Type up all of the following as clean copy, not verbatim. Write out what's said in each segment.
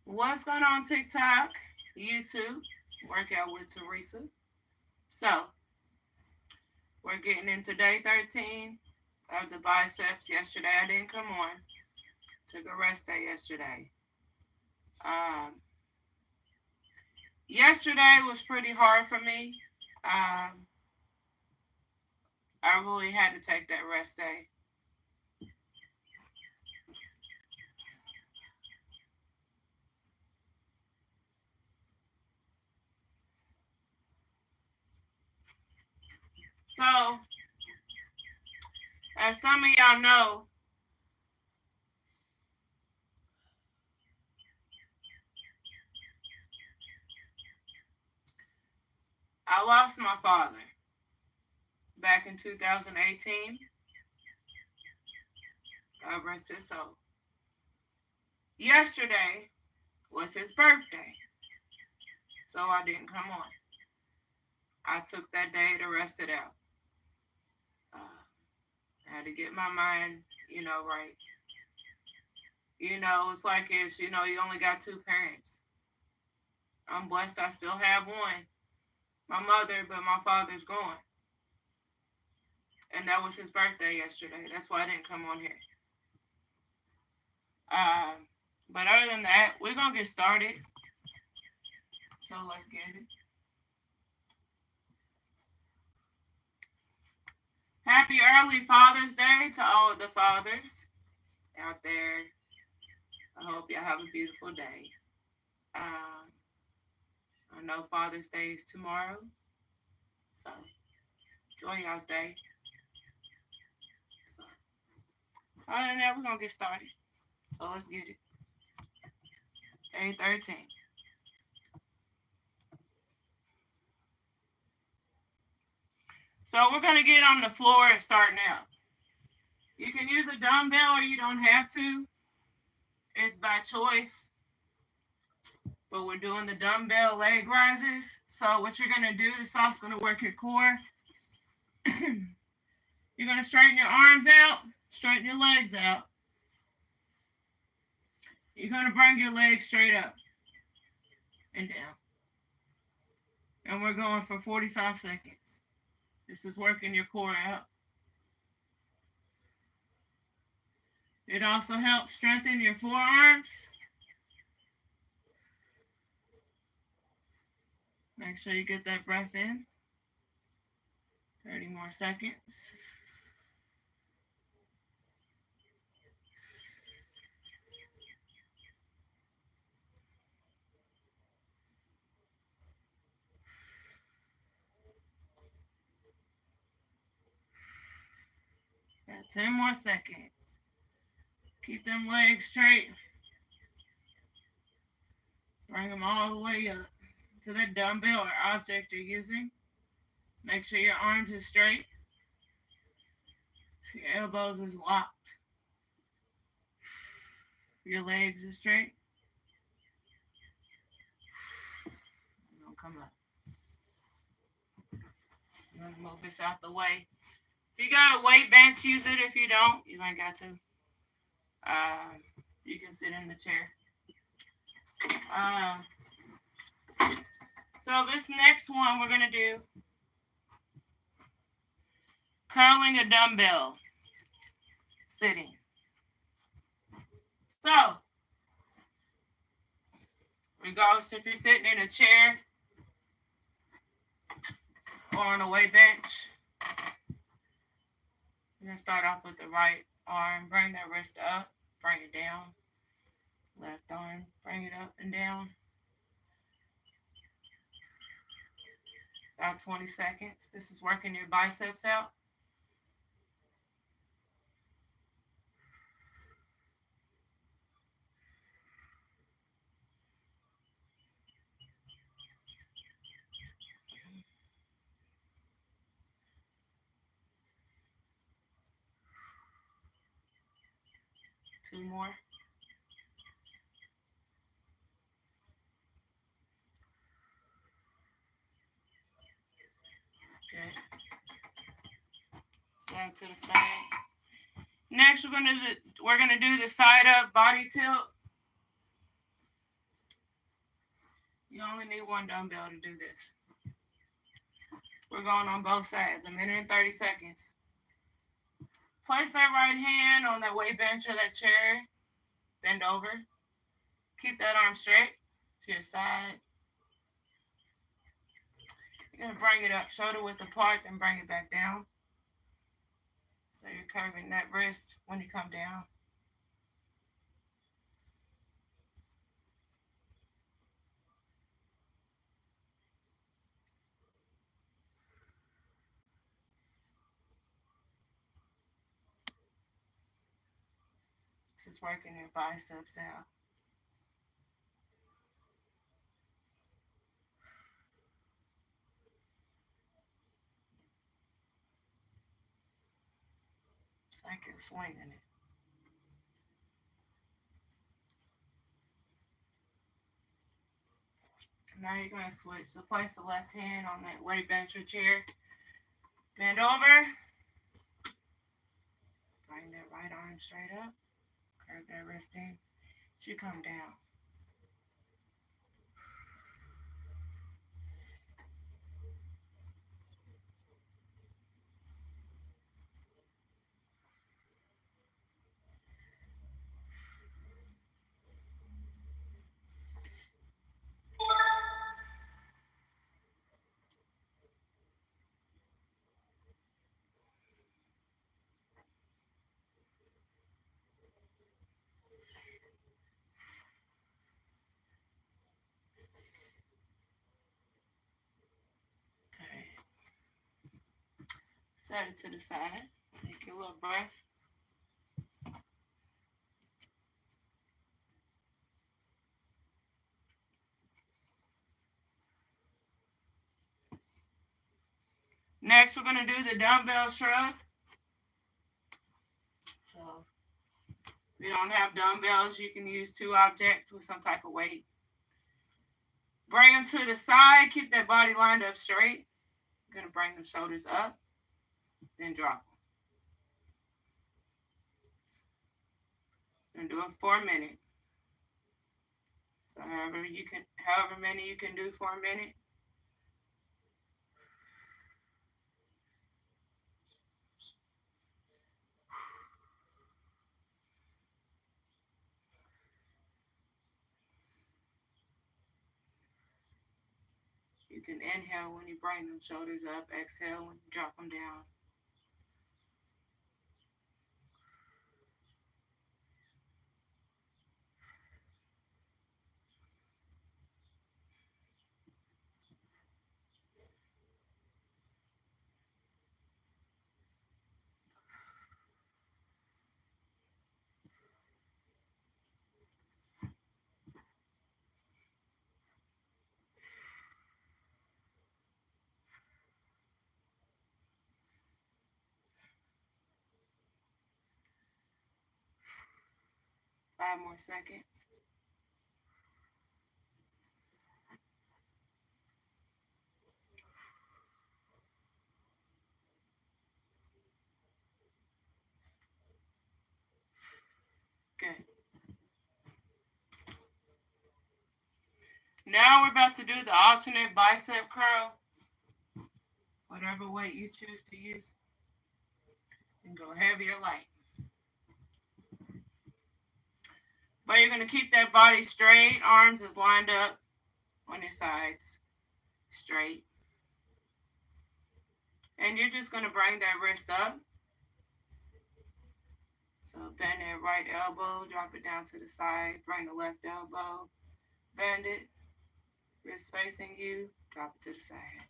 What's going on TikTok, YouTube, Workout with Teresa. So, we're getting into day 13 of the biceps. Yesterday I didn't come on. Took a rest day yesterday. Um, Yesterday was pretty hard for me. Um, I really had to take that rest day. So, as some of y'all know, I lost my father back in 2018. God rest his soul. Yesterday was his birthday, so I didn't come on. I took that day to rest it out. I had to get my mind, right. It's like you only got two parents. I'm blessed I still have one, my mother, but my father's gone. And that was his birthday yesterday. That's why I didn't come on here. Um, but other than that, we're going to get started. So let's get it. Happy early Father's Day to all of the fathers out there. I hope y'all have a beautiful day. I know Father's Day is tomorrow. So enjoy y'all's day. So other than that, we're going to get started. So let's get it. Day 13. So we're going to get on the floor and start now. You can use a dumbbell or you don't have to. It's by choice. But we're doing the dumbbell leg rises. So what you're going to do, this also going to work your core. You're going to straighten your arms out, straighten your legs out. You're going to bring your legs straight up and down. And we're going for 45 seconds. This is working your core out. It also helps strengthen your forearms. Make sure you get that breath in. 30 more seconds. Got 10 more seconds. Keep them legs straight. Bring them all the way up to the dumbbell or object you're using. Make sure your arms are straight. Your elbows is locked. Your legs are straight. Don't come up. I'm gonna move this out the way. If you got a weight bench, use it. If you don't, you ain't got to. You can sit in the chair. So this next one we're gonna do curling a dumbbell, sitting. So, regardless if you're sitting in a chair or on a weight bench, you're gonna start off with the right arm. Bring that wrist up, bring it down. Left arm, bring it up and down. About 20 seconds. This is working your biceps out. Two more. Okay. Side to the side. Next, we're gonna do the side up body tilt. You only need one dumbbell to do this. We're going on both sides, 1 minute and 30 seconds. Place that right hand on that weight bench or that chair. Bend over. Keep that arm straight to your side. You're going to bring it up shoulder width apart, then bring it back down. So you're curving that wrist when you come down. This is working your biceps out. It's like you're swinging it. Now you're going to switch. So place the left hand on that weight bench or chair. Bend over. Bring that right arm straight up. Curve that wrist in. Should come down. Okay. Set it to the side. Take your little breath. Next, we're going to do the dumbbell shrug. So, if you don't have dumbbells, you can use 2 objects with some type of weight. Bring them to the side. Keep that body lined up straight. You're going to bring the shoulders up, then drop them. And do it for a minute. So however many you can do for a minute. You can inhale when you bring them shoulders up, exhale when you drop them down. Five more seconds. Good. Now we're about to do the alternate bicep curl. Whatever weight you choose to use. And go heavy or light. But you're going to keep that body straight. Arms is lined up on your sides. Straight. And you're just going to bring that wrist up. So bend that right elbow, drop it down to the side. Bring the left elbow, bend it. Wrist facing you, drop it to the side.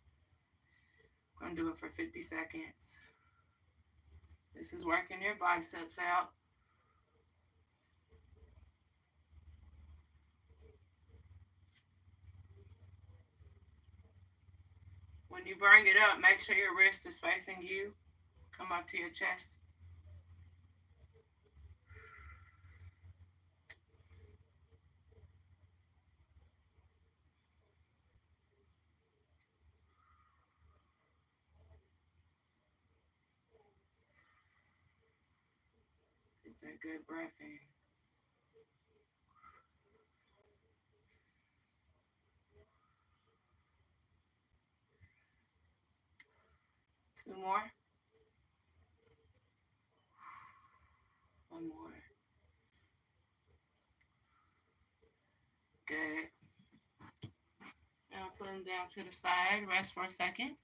I'm going to do it for 50 seconds. This is working your biceps out. When you bring it up, make sure your wrist is facing you. Come up to your chest. Get that good breath in. 2 more. 1 more. Good. Now put them down to the side. Rest for a second.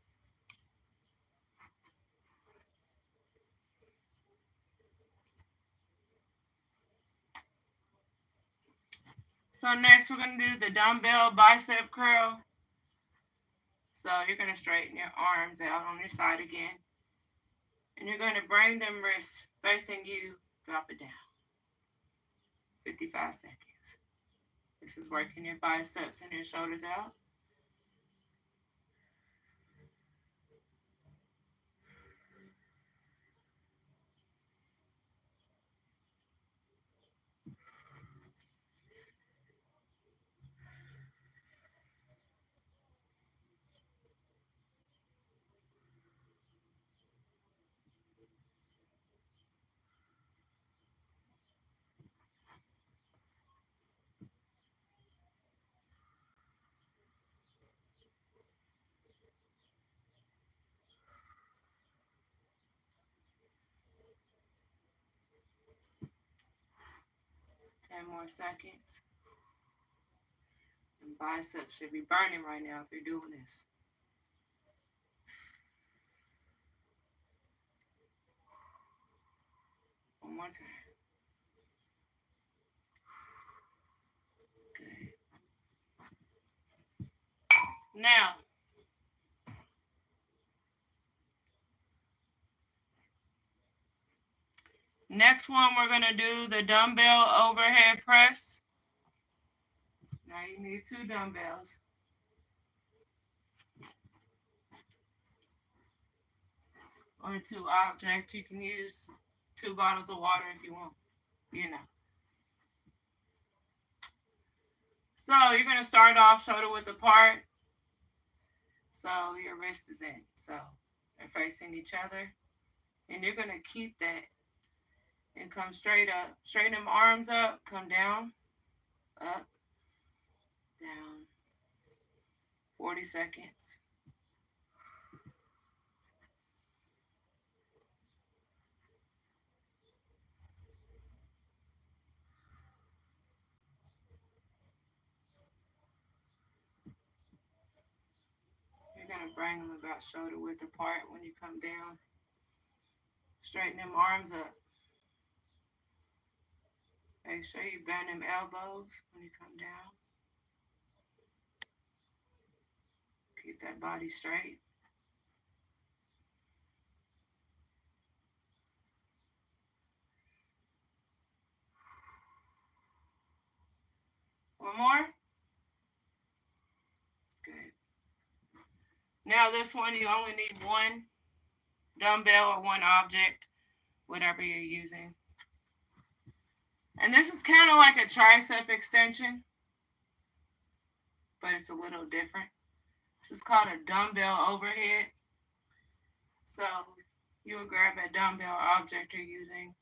So next we're going to do the dumbbell bicep curl. So you're going to straighten your arms out on your side again. And you're going to bring them wrists facing you, drop it down. 55 seconds. This is working your biceps and your shoulders out. Ten more seconds. And biceps should be burning right now if you're doing this. One more time. Good. Now, next one we're going to do the dumbbell overhead press. Now you need 2 dumbbells. Or 2 objects. You can use 2 bottles of water if you want, you know. So you're going to start off shoulder width apart. So your wrist is in. So they're facing each other. And you're going to keep that and come straight up. Straighten them arms up, come down, up, down. 40 seconds. You're going to bring them about shoulder width apart when you come down. Straighten them arms up. Make sure you bend them elbows when you come down. Keep that body straight. One more. Good. Now this one, you only need 1 dumbbell or 1 object, whatever you're using. And this is kind of like a tricep extension, but it's a little different. This is called a dumbbell overhead. So you will grab a dumbbell object you're using,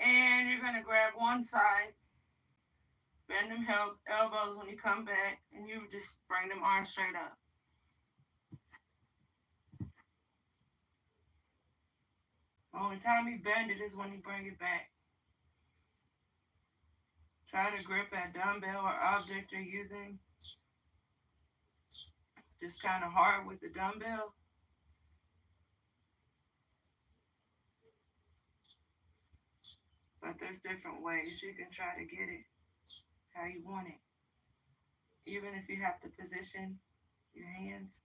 and you're going to grab one side, bend them elbows when you come back, and you just bring them arms straight up. Only time you bend it is when you bring it back. Try to grip that dumbbell or object you're using just kind of hard with the dumbbell. But there's different ways you can try to get it how you want it. Even if you have to position your hands.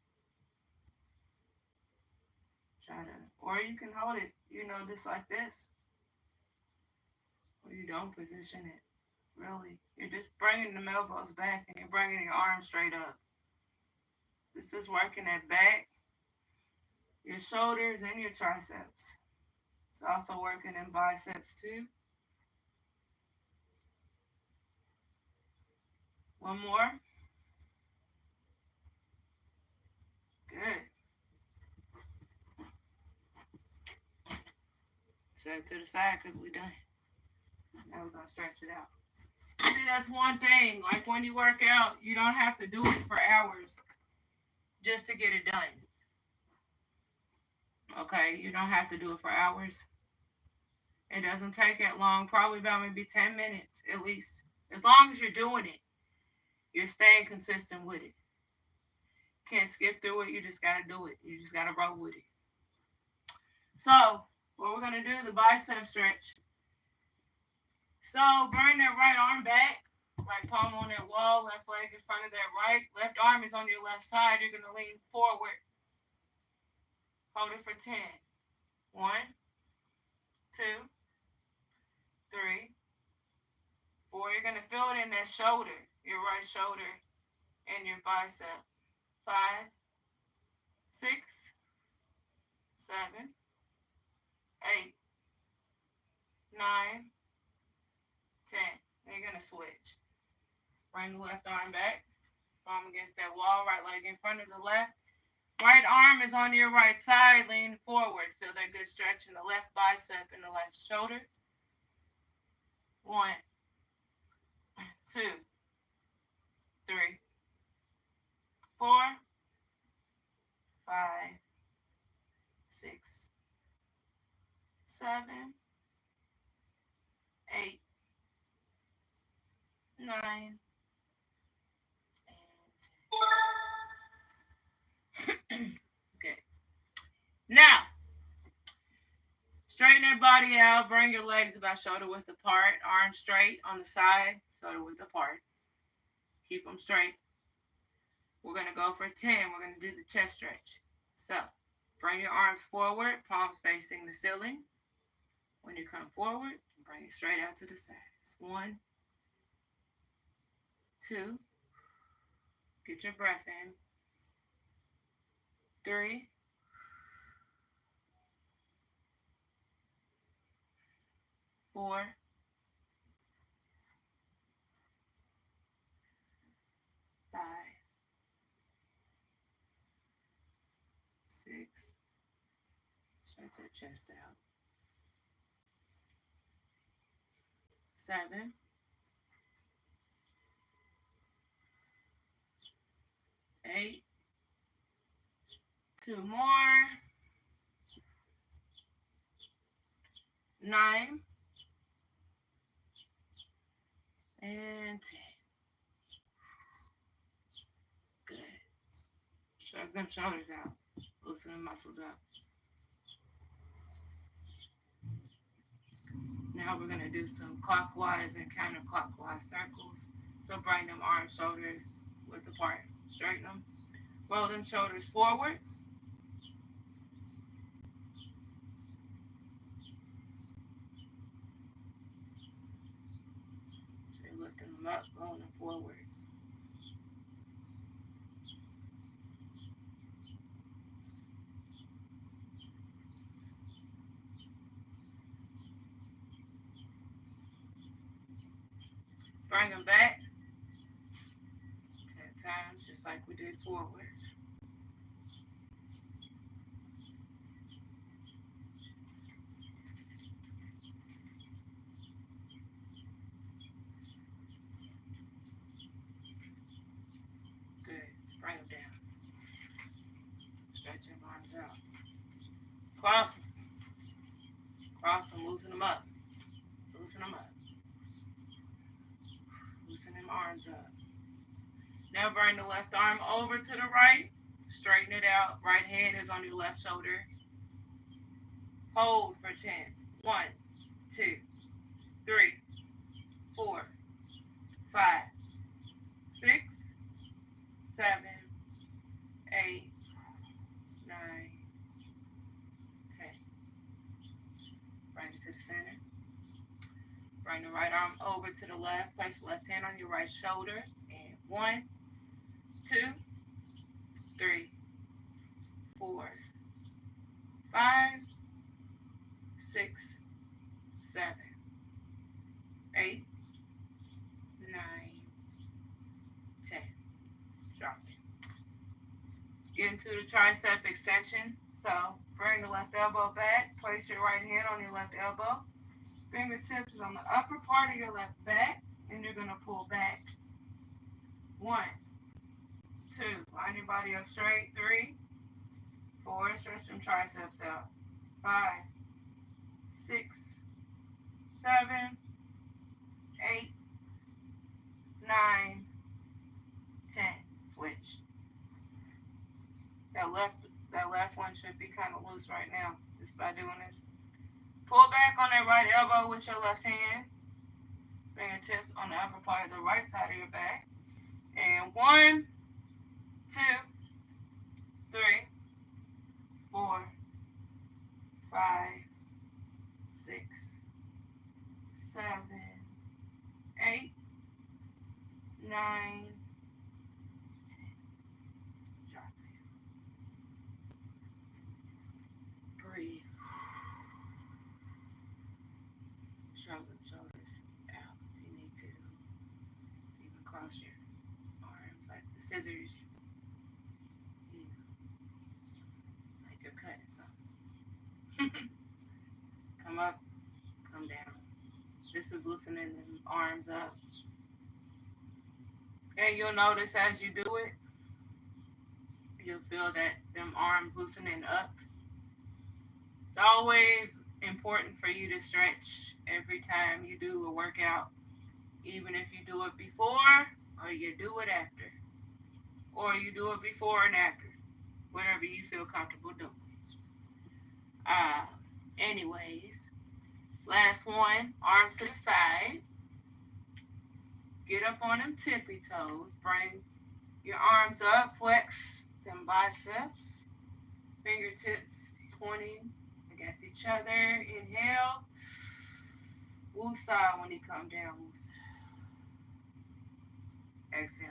Or you can hold it, just like this. Or you don't position it, really. You're just bringing the elbows back and you're bringing your arms straight up. This is working that back, your shoulders, and your triceps. It's also working in biceps too. One more. Good. Set it to the side because we're done. Now we're going to stretch it out. See, that's one thing. Like when you work out, you don't have to do it for hours just to get it done. Okay, you don't have to do it for hours. It doesn't take that long, probably about maybe 10 minutes at least. As long as you're doing it, you're staying consistent with it. Can't skip through it, you just gotta do it. You just gotta roll with it. So, what we're gonna do, the bicep stretch. So, bring that right arm back, right palm on that wall, left leg in front of that right. Left arm is on your left side. You're gonna lean forward. Hold it for 10. 1, 2, 3, 4. You're gonna feel it in that shoulder, your right shoulder, and your bicep. 5, 6, 7, 8, 9, 10. Then you're gonna switch. Bring the left arm back, palm against that wall, right leg in front of the left. Right arm is on your right side, lean forward. Feel that good stretch in the left bicep and the left shoulder. 1, 2, 3, 4, 5, 6, 7, 8, 9, and 10. Okay. Now, straighten that body out. Bring your legs about shoulder width apart. Arms straight on the side, shoulder width apart. Keep them straight. We're going to go for 10. We're going to do the chest stretch. So, bring your arms forward, palms facing the ceiling. When you come forward, bring it straight out to the sides. 1, 2. Get your breath in. 3, 4, 5, 6. Stretch that chest out. 7, 8. 2 more. 9 and 10. Good. Shrug them shoulders out. Loosen the muscles up. Now we're going to do some clockwise and counterclockwise circles. So bring them arms, shoulders width apart. Straighten them. Roll them shoulders forward. So you're lifting them up, rolling them forward. Bring them back 10 times, just like we did forward. Good. Bring them down. Stretch your arms out. Cross them. Cross them, loosen them up. Loosen them up. Loosen them arms up. Now bring the left arm over to the right. Straighten it out. Right hand is on your left shoulder. Hold for 10. 1, 2, 3, 4, 5, 6, 7, 8, 9, 10. Bring it to the center. Bring the right arm over to the left. Place the left hand on your right shoulder. And 1, 2, 3, 4, 5, 6, 7, 8, 9, 10. Drop it. Get into the tricep extension. So bring the left elbow back. Place your right hand on your left elbow. Fingertips is on the upper part of your left back. And you're going to pull back. 1, 2. Line your body up straight. 3, 4, stretch them triceps out. 5, 6, 7, 8, 9, 10. Switch. That left one should be kind of loose right now, just by doing this. Pull back on that right elbow with your left hand. Fingertips on the upper part of the right side of your back. And 1, 2, 3, 4, 5, 6, 7, 8, 9, 10. Drop it. Breathe. Shrug them shoulders out if you need to. Even cross your arms like the scissors. You know, like you're cutting something. Come up, come down. This is loosening them arms up. And you'll notice as you do it, you'll feel that them arms loosening up. It's always important for you to stretch every time you do a workout, even if you do it before or you do it after, or you do it before and after, whatever you feel comfortable doing. Anyways, last one, arms to the side. Get up on them tippy toes. Bring your arms up, flex them biceps. Fingertips pointing against each other. Inhale. Woosah when you come down. Woosah. Exhale.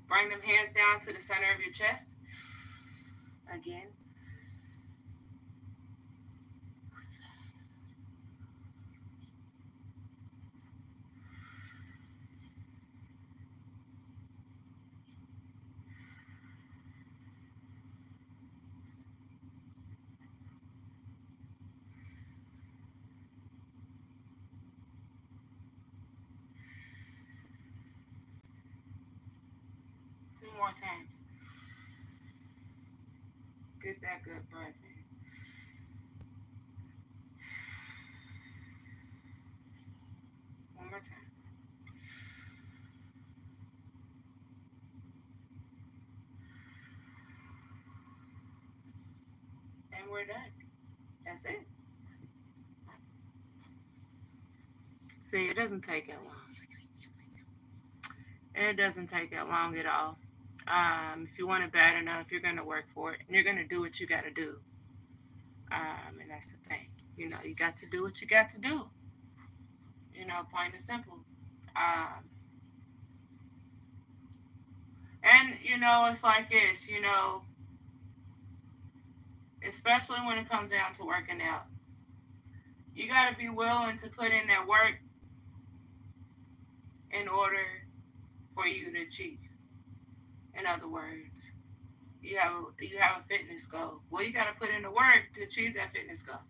Bring them hands down to the center of your chest. Again. Woosah. 2 more times. Get that good breath in. One more time. And we're done. That's it. See, it doesn't take that long. It doesn't take that long at all. If you want it bad enough, you're going to work for it. And you're going to do what you got to do. And that's the thing. You know, you got to do what you got to do. You know, plain and simple. And, you know, it's like this, you know, especially when it comes down to working out. You got to be willing to put in that work in order for you to achieve. In other words, you have a fitness goal. Well, you got to put in the work to achieve that fitness goal.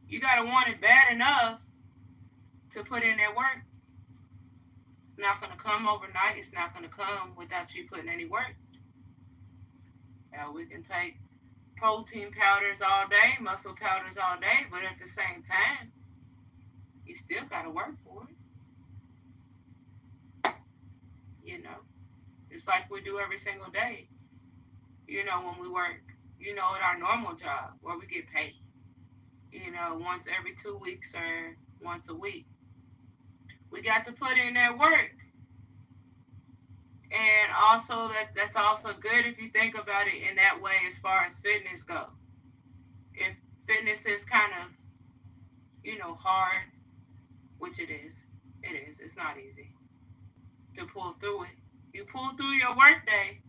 You got to want it bad enough to put in that work. It's not going to come overnight. It's not going to come without you putting any work. Now, we can take protein powders all day, muscle powders all day, but at the same time, you still got to work for it. You know, it's like we do every single day. You know, when we work, you know, at our normal job where we get paid. You know, once every 2 weeks or once a week. We got to put in that work. And also, that's also good if you think about it in that way as far as fitness goes. If fitness is kind of, you know, hard, which it is. It's not easy to pull through it. You pull through your work day,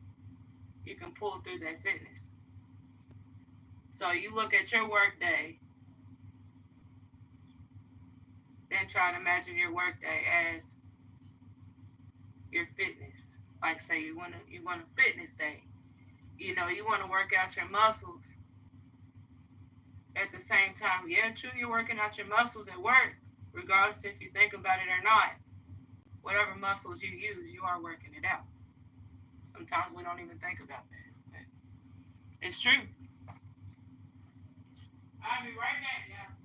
you can pull through that fitness. So you look at your work day, then try to imagine your work day as your fitness. Like say you want a fitness day. You know, you want to work out your muscles. At the same time, yeah, true, you're working out your muscles at work, regardless if you think about it or not. Whatever muscles you use, you are working it out. Sometimes we don't even think about that. But it's true. I'll be right back, y'all.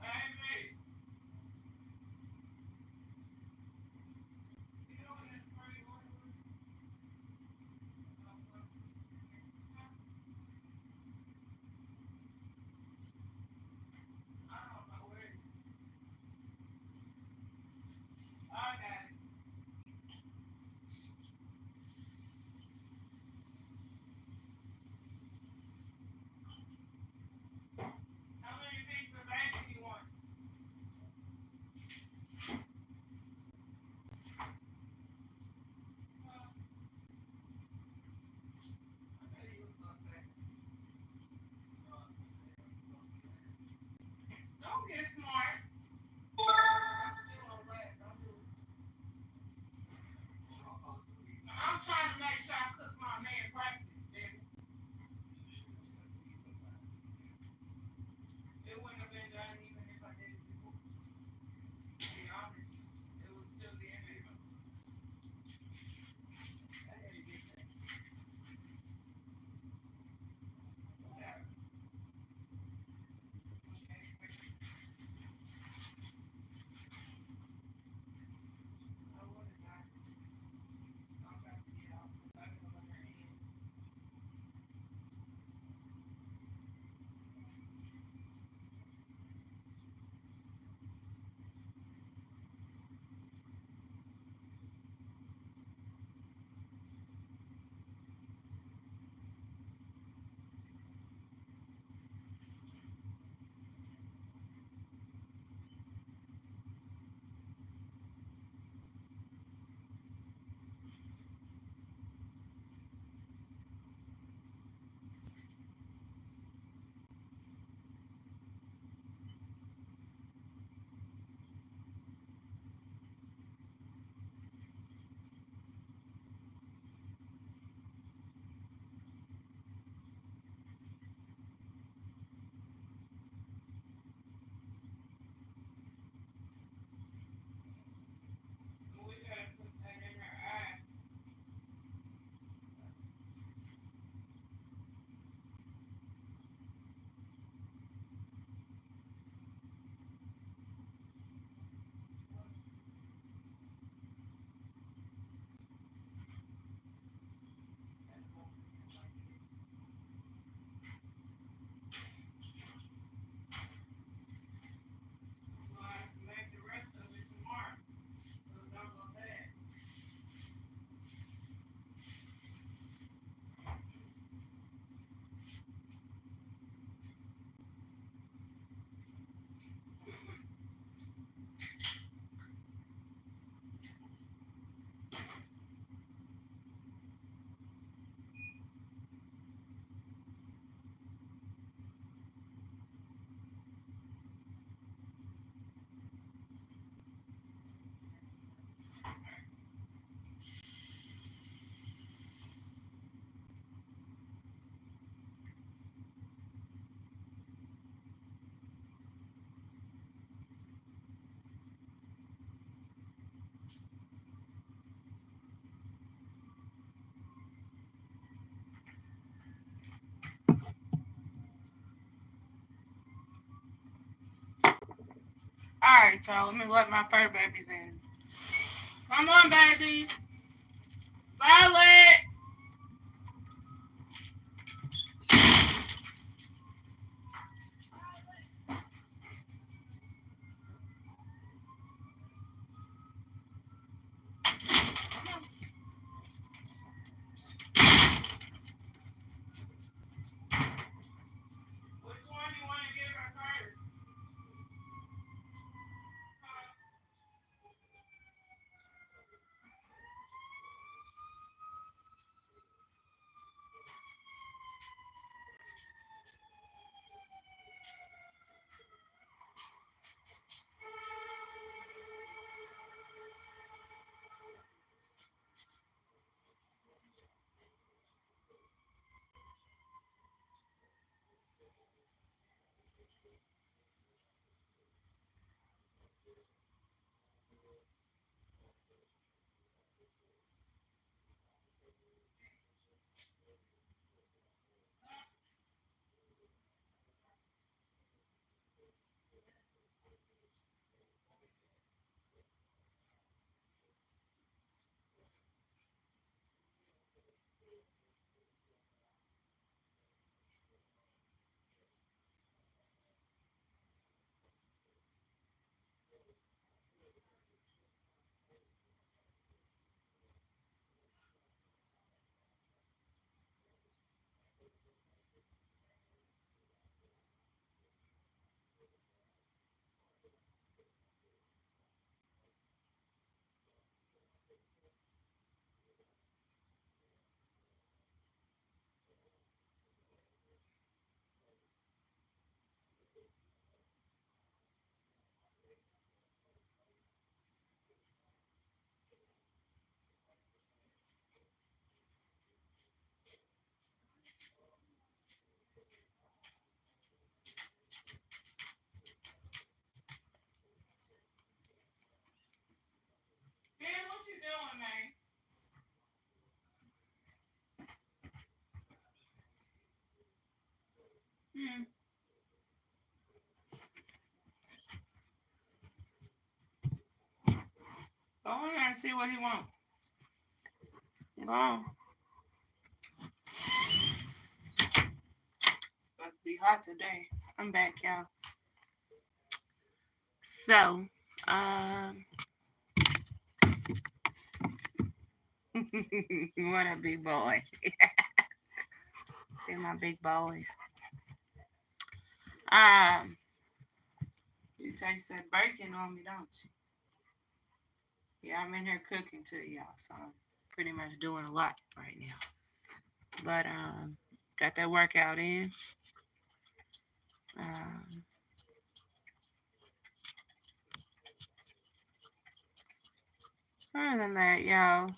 Baby, you know what that spray was? I don't know where it is. I got it. How many pieces of bacon you want? I knew you was gonna say. Don't get smart. I'm still on black. Don't do it. I'm trying to make sure I cook my man practice, damn it. It wouldn't have been done even if I did it before. To be honest, it would still be in there. I had to get that. Whatever. I would have not. I'm about to get off because I can look her in. We gotta put that in her eye. So I have to make the rest of it tomorrow. So don't go bad. All right, y'all. Let me let my fur babies in. Come on, babies. Violet. Which one you want to give her first? doing, man? Go in there and see what he wants. Go on. It's about to be hot today. I'm back, y'all. So, what a big boy. They're my big boys. You taste that bacon on me, don't you? Yeah, I'm in here cooking too, y'all, so I'm pretty much doing a lot right now. But got that workout in. Other than that, y'all,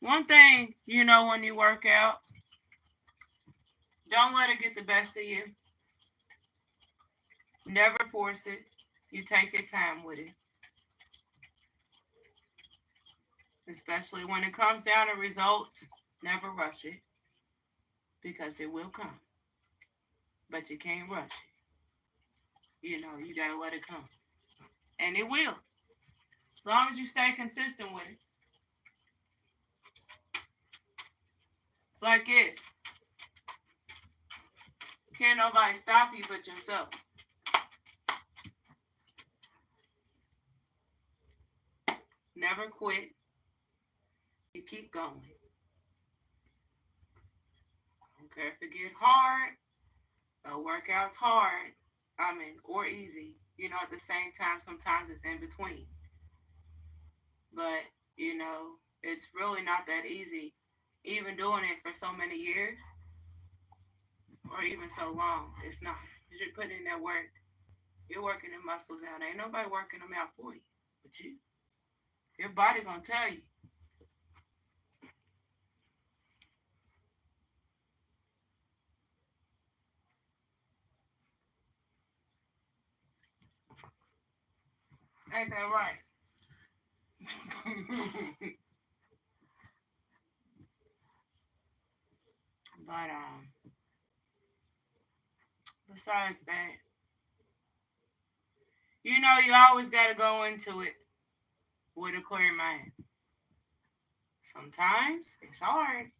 one thing, you know, when you work out, don't let it get the best of you. Never force it. You take your time with it. Especially when it comes down to results, never rush it. Because it will come. But you can't rush it. You know, you gotta let it come. And it will. As long as you stay consistent with it. It's like this. Can't nobody stop you but yourself. Never quit. You keep going. I don't care if it get hard. A workout's hard. Or easy. You know, at the same time, sometimes it's in between. But, you know, it's really not that easy. Even doing it for so many years, or even so long, it's not. You should put in that work. You're working the muscles out. Ain't nobody working them out for you but you. Your body gonna tell you. Ain't that right? But besides that, you know, you always got to go into it with a clear mind. Sometimes it's hard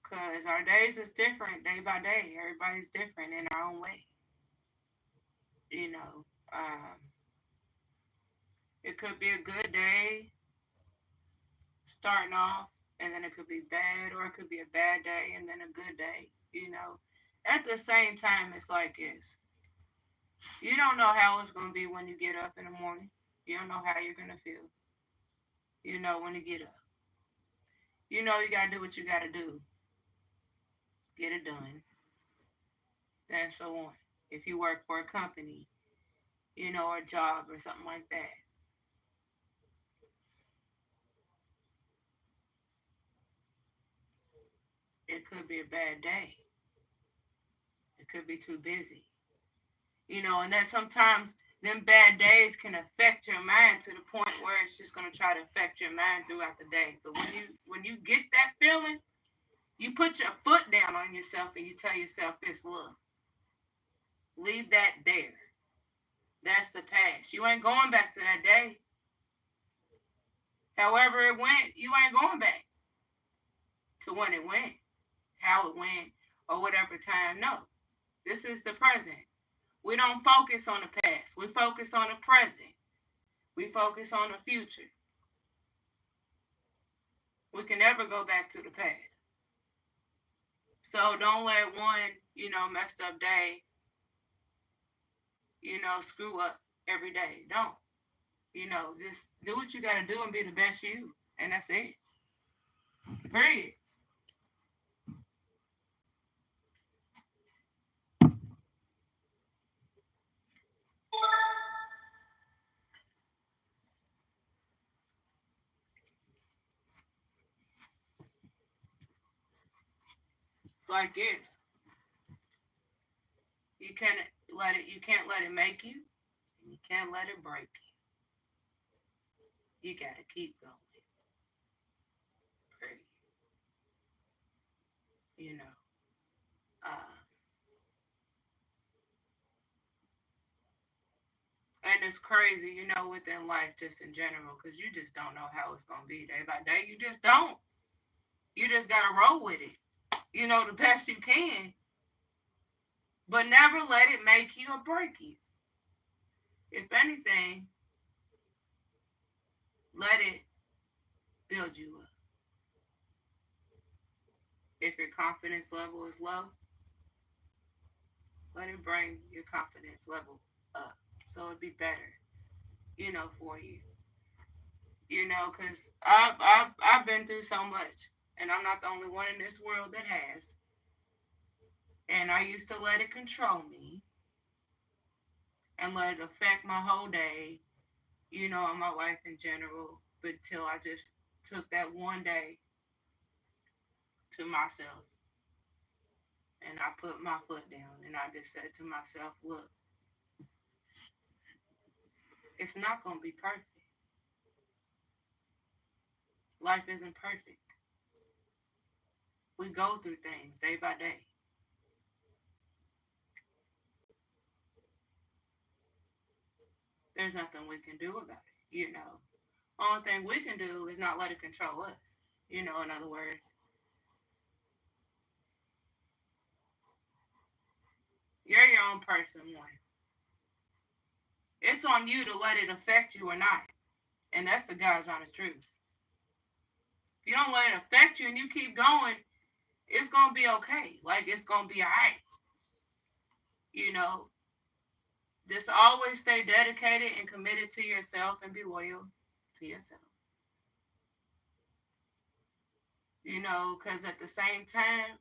because our days is different day by day. Everybody's different in our own way. You know, it could be a good day starting off, and then it could be bad, or it could be a bad day and then a good day. You know, at the same time, it's like this. You don't know how it's going to be when you get up in the morning. You don't know how you're going to feel. You know, when you get up. You know, you got to do what you got to do. Get it done. And so on. If you work for a company, you know, or a job or something like that. It could be a bad day. It could be too busy. You know, and then sometimes them bad days can affect your mind to the point where it's just going to try to affect your mind throughout the day. But when you get that feeling, you put your foot down on yourself and you tell yourself, "This look, leave that there. That's the past. You ain't going back to that day. However it went, you ain't going back to when it went, how it went, or whatever time. No, this is the present. We don't focus on the past. We focus on the present. We focus on the future. We can never go back to the past. So don't let one, you know, messed up day, you know, screw up every day. Don't. You know, just do what you got to do and be the best you. And that's it. Period. It's like this. You can't let it make you, and you can't let it break you. You gotta keep going. Pretty. You know. And it's crazy, within life just in general, because you just don't know how it's gonna be day by day. You just don't. You just gotta roll with it. The best you can. But never let it make you or break you. If anything, let it build you up. If your confidence level is low, let it bring your confidence level up. So it'd be better, for you. Because I've been through so much, and I'm not the only one in this world that has. And I used to let it control me and let it affect my whole day, and my life in general. But till I just took that one day to myself and I put my foot down and I just said to myself, look, it's not going to be perfect. Life isn't perfect. We go through things day by day. There's nothing we can do about it. Only thing we can do is not let it control us. In other words, you're your own person, one. It's on you to let it affect you or not. And that's the God's honest truth. If you don't let it affect you and you keep going, it's going to be okay. Like, it's going to be all right. Just always stay dedicated and committed to yourself and be loyal to yourself. Because at the same time,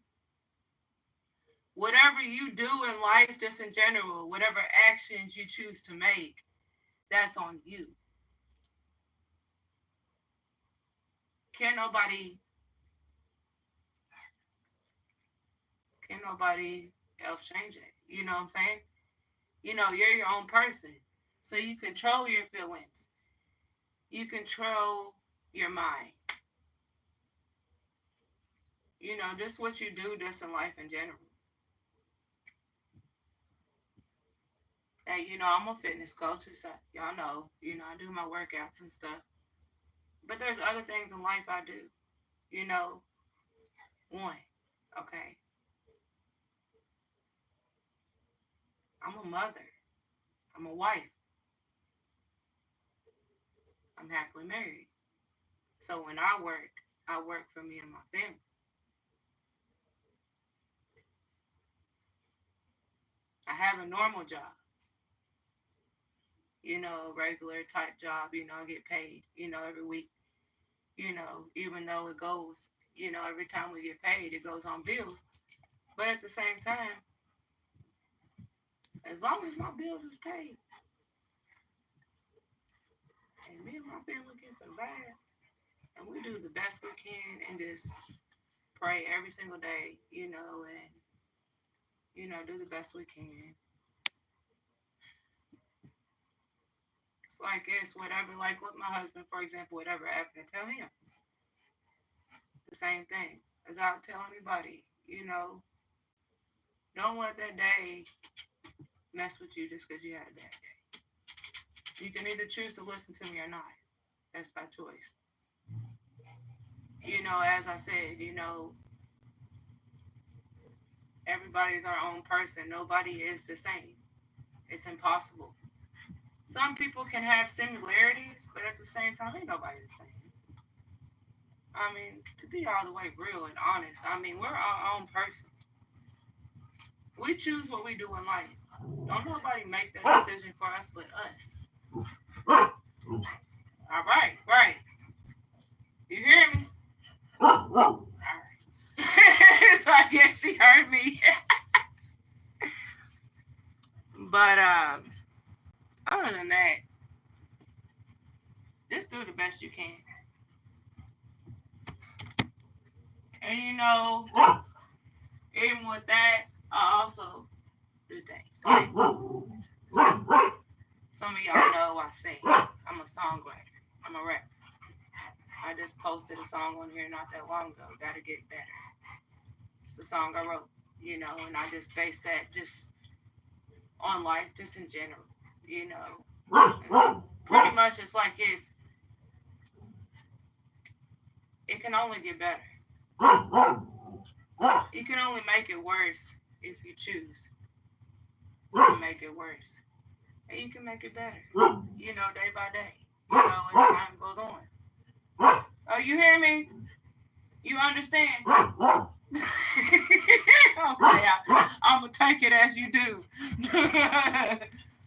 whatever you do in life, just in general, whatever actions you choose to make, that's on you. Can't nobody else change it. You know what I'm saying? You're your own person. So you control your feelings. You control your mind. Just what you do just in life in general. And I'm a fitness coach, so y'all know, I do my workouts and stuff. But there's other things in life I do. One, okay. I'm a mother. I'm a wife. I'm happily married. So when I work for me and my family. I have a normal job. Regular type job, I get paid, every week. Even though it goes, every time we get paid, it goes on bills. But at the same time, as long as my bills is paid, and me and my family can survive, and we do the best we can, and just pray every single day, and do the best we can. It's like it's whatever, like with my husband, for example, whatever I can tell him. The same thing as I'll tell anybody, don't let that day mess with you just because you had a bad day. You can either choose to listen to me or not. That's by choice. As I said, everybody's our own person. Nobody is the same. It's impossible. Some people can have similarities, but at the same time, ain't nobody the same. I mean, to be all the way real and honest, we're our own person. We choose what we do in life. Don't nobody make that decision for us but us. All right, right. You hear me? All right. So I guess she heard me. But other than that, just do the best you can. And even with that, I also do things. Like, some of y'all know I sing. I'm a songwriter. I'm a rapper. I just posted a song on here not that long ago. Gotta get better. It's a song I wrote, and I just based that just on life, just in general, Pretty much it's like it can only get better. You can only make it worse if you choose to make it worse. And you can make it better, day by day, as time goes on. Oh, you hear me? You understand? Okay, I'm going to take it as you do.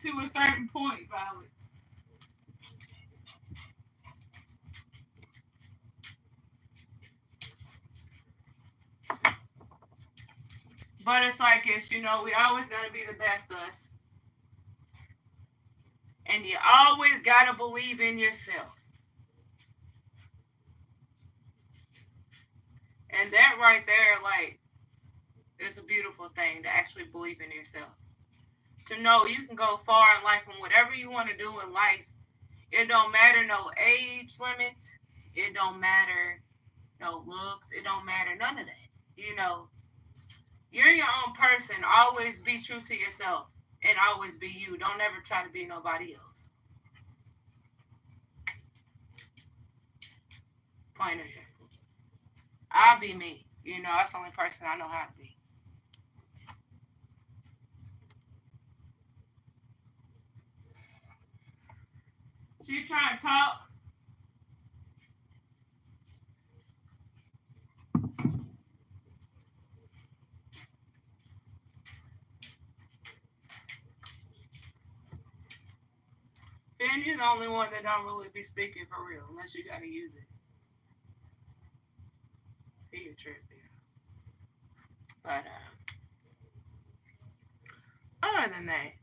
To a certain point, Violet. But it's like we always got to be the best us. And you always got to believe in yourself. And that right there, is a beautiful thing, to actually believe in yourself. To know you can go far in life and whatever you want to do in life. It don't matter no age limits. It don't matter no looks. It don't matter none of that. You're your own person. Always be true to yourself and always be you. Don't ever try to be nobody else. Plain and simple. I'll be me. That's the only person I know how to be. She trying to talk. Ben, you're the only one that don't really be speaking for real, unless you gotta use it. Be a trip, But other than that,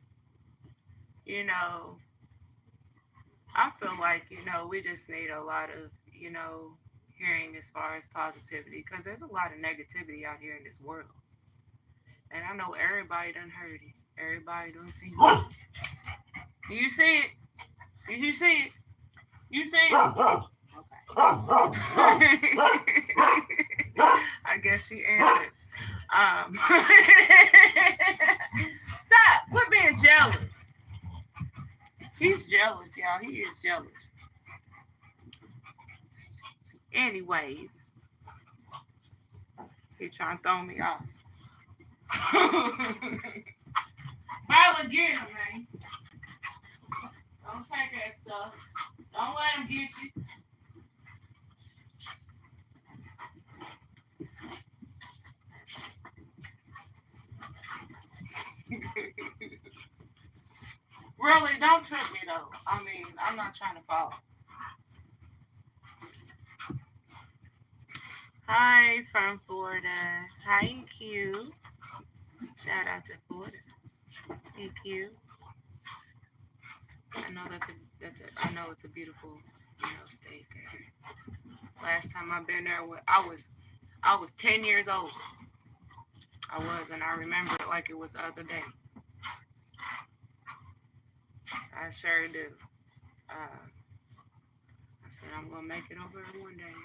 I feel like we just need a lot of hearing as far as positivity, because there's a lot of negativity out here in this world, and I know everybody done heard it. Everybody done seen it. You see it? Did you see it? You see it? Okay. I guess she answered. Stop! Quit being jealous. He's jealous, y'all. He is jealous. Anyways, he trying to throw me off. Violet, get him, man. Don't take that stuff. Don't let him get you. Really, don't trip me though. I mean, I'm not trying to fall. Hi from Florida. Hi, Q. Shout out to Florida. Hey, Q. I know I know it's a beautiful, state there. Last time I've been there, I was 10 years old. I was, and I remember it like it was the other day. I sure do. I said I'm gonna make it over there one day.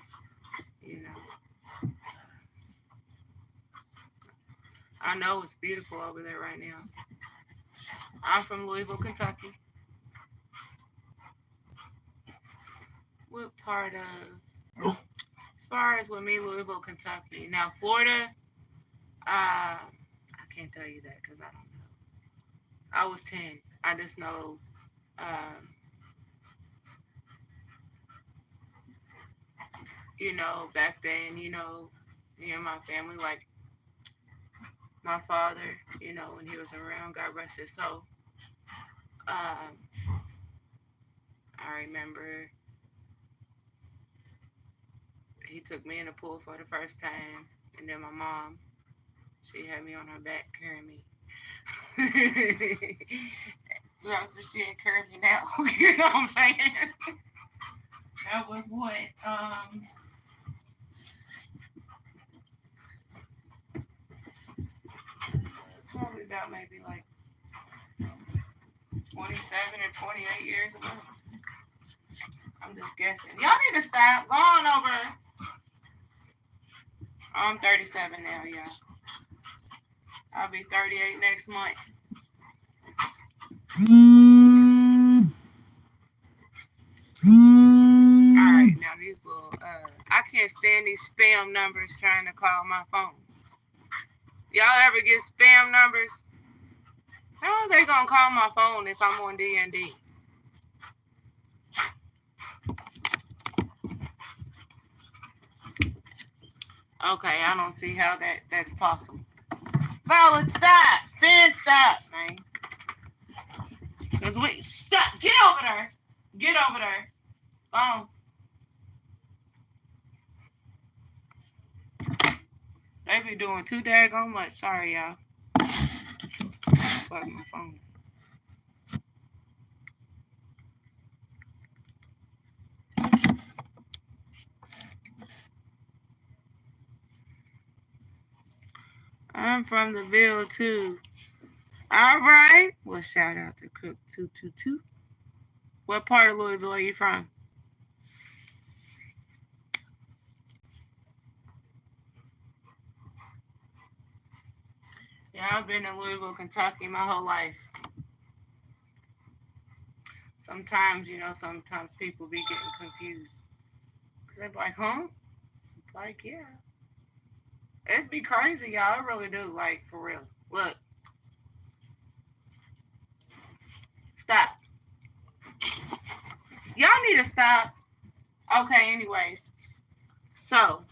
I know it's beautiful over there right now. I'm from Louisville, Kentucky. What part of? As far as with me, Louisville, Kentucky. Now, Florida, I can't tell you that because I don't know. I was 10. I just know. Back then, me and my family, like my father, when he was around, God rest his soul. I remember he took me in the pool for the first time, and then my mom, she had me on her back carrying me. She ain't carrying me now. You know what I'm saying? That was what? Probably about maybe like 27 or 28 years ago. I'm just guessing. Y'all need to stop. Go on over. I'm 37 now, y'all. I'll be 38 next month. Alright, now these little, I can't stand these spam numbers trying to call my phone. Y'all ever get spam numbers? How are they gonna call my phone if I'm on D&D? Okay, I don't see how that's possible. Bella, stop! Ben, stop, man. Cause wait, stop! Get over there! Get over there! They be doing too daggone much. Sorry, y'all. Fuck my phone. I'm from the Ville too. All right. Well, shout out to Crook 222. What part of Louisville are you from? Yeah, I've been in Louisville, Kentucky my whole life. Sometimes, sometimes people be getting confused. They be like, huh? Like, yeah. It'd be crazy, y'all. It really do. Like, for real. Look. Stop. Y'all need to stop. Okay, anyways. So,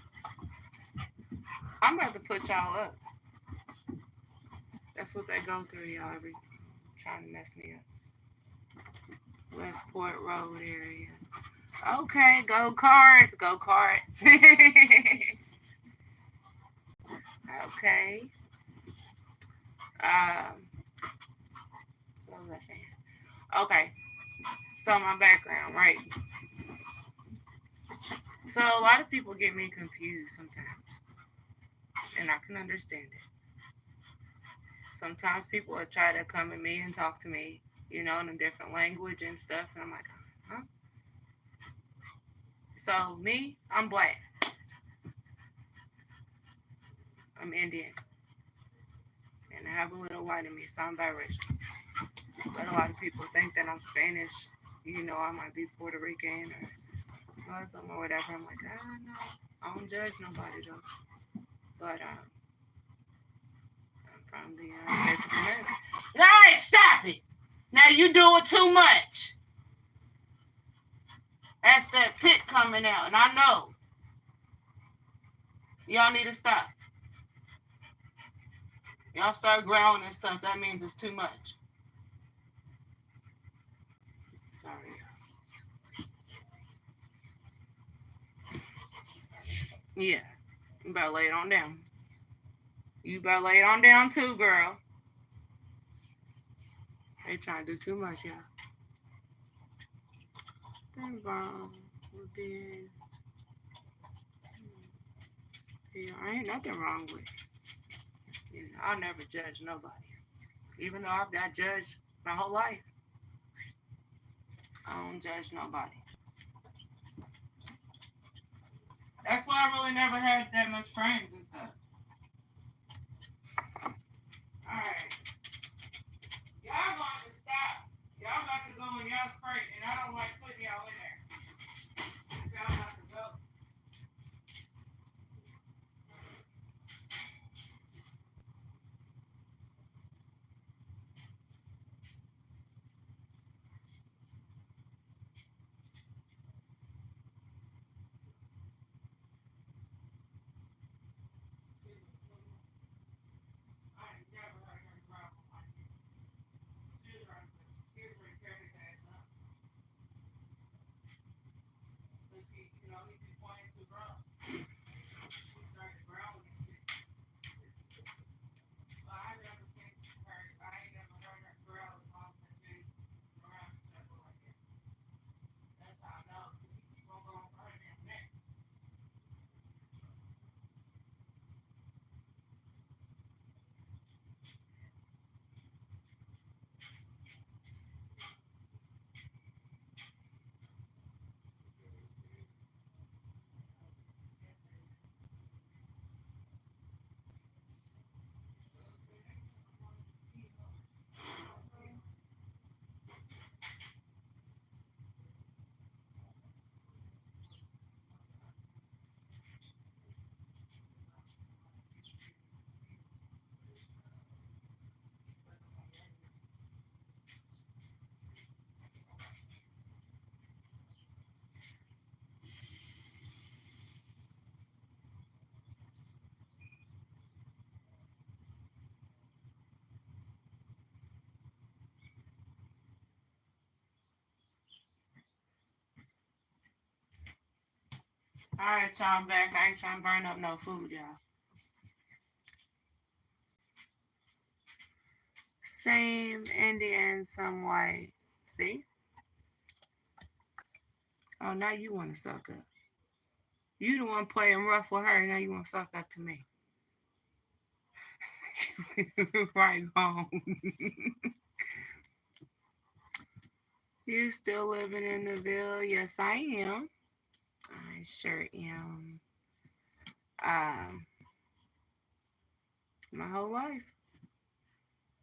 I'm about to put y'all up. That's what they go through, y'all. Every trying to mess me up. Westport Road area. Okay, go Cards. Go Cards. Okay. So what was I saying? Okay. So my background, right? So a lot of people get me confused sometimes, and I can understand it. Sometimes people will try to come at me and talk to me, in a different language and stuff, and I'm like, huh? So me, I'm black. I'm Indian. And I have a little white in me, so I'm biracial. But a lot of people think that I'm Spanish. I might be Puerto Rican or Muslim or whatever. I'm like, no, I don't judge nobody though. But I'm from the United States of America. All right, stop it. Now you doing too much. That's that pit coming out, and I know. Y'all need to stop. Y'all start growling and stuff. That means it's too much. Sorry. Yeah. You better lay it on down. You better lay it on down too, girl. They trying to do too much, y'all. Nothing wrong with being. Ain't nothing wrong with it. I'll never judge nobody. Even though I've got judged my whole life. I don't judge nobody. That's why I really never had that much friends and stuff. Alright. Y'all got to stop. Y'all got to go in y'all sprite, and I don't like putting y'all in there. Y'all got to go. All right, y'all, I'm back. I ain't trying to burn up no food, y'all. Same Indian, some white. See? Oh, now you want to suck up. You the one playing rough with her, now you want to suck up to me. Right home. You still living in the Ville? Yes, I am. I sure am. Um, my whole life.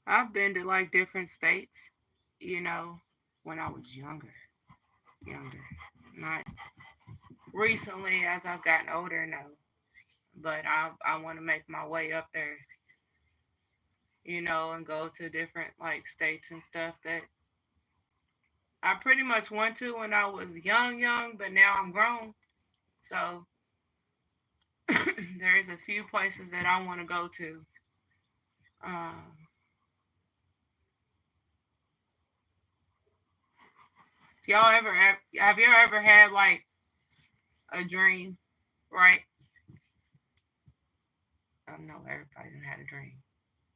I've been to like different states, you know, when I was younger. Younger. Not recently as I've gotten older, no. But I want to make my way up there, and go to different like states and stuff that I pretty much went to when I was young, but now I'm grown. So there's a few places that I want to go to. Um, have you ever had like a dream, right? I know everybody done had a dream.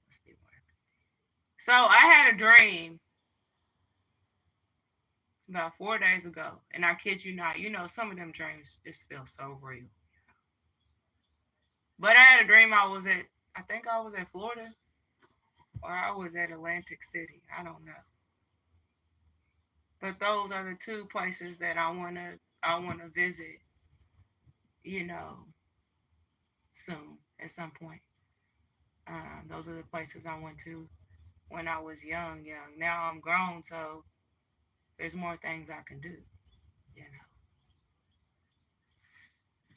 Let's be one. So I had a dream about 4 days ago, and I kid you not, some of them dreams just feel so real. But I had a dream I think I was at Florida or I was at Atlantic City. I don't know. But those are the two places that I wanna visit, you know, soon at some point. Those are the places I went to when I was young. Now I'm grown, so there's more things I can do, you know.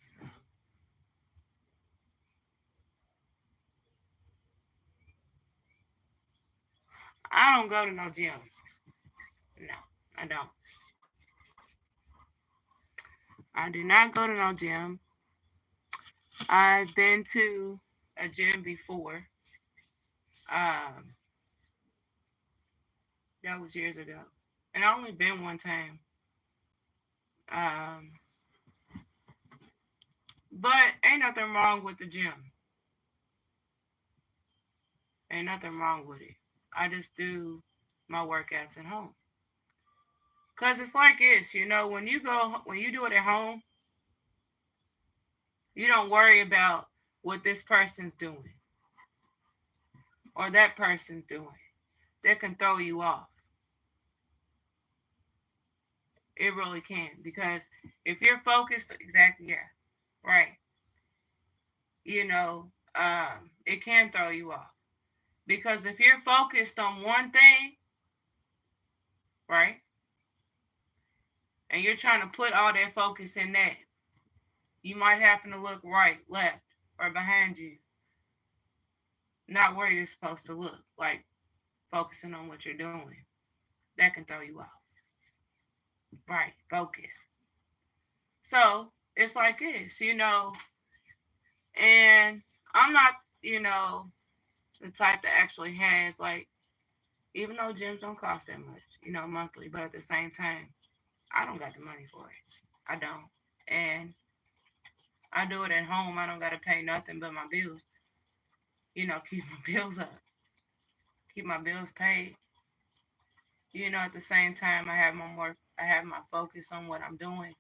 So I don't go to no gym. No, I don't. I do not go to no gym. I've been to a gym before. Um, that was years ago, and I only been one time. Um, but ain't nothing wrong with the gym. Ain't nothing wrong with it. I just do my workouts at home. Cause it's like this, when you do it at home, you don't worry about what this person's doing or that person's doing. That can throw you off. It really can. Because if you're focused, exactly, yeah, right, it can throw you off. Because if you're focused on one thing, right, and you're trying to put all that focus in that, you might happen to look right, left, or behind you, not where you're supposed to look, like focusing on what you're doing. That can throw you off. Right, focus. So it's like this, and I'm not, you know, the type that actually has like, even though gyms don't cost that much, monthly, but at the same time, I don't got the money for it. I don't. And I do it at home. I don't got to pay nothing but my bills, keep my bills up, keep my bills paid. At the same time, I have my focus on what I'm doing.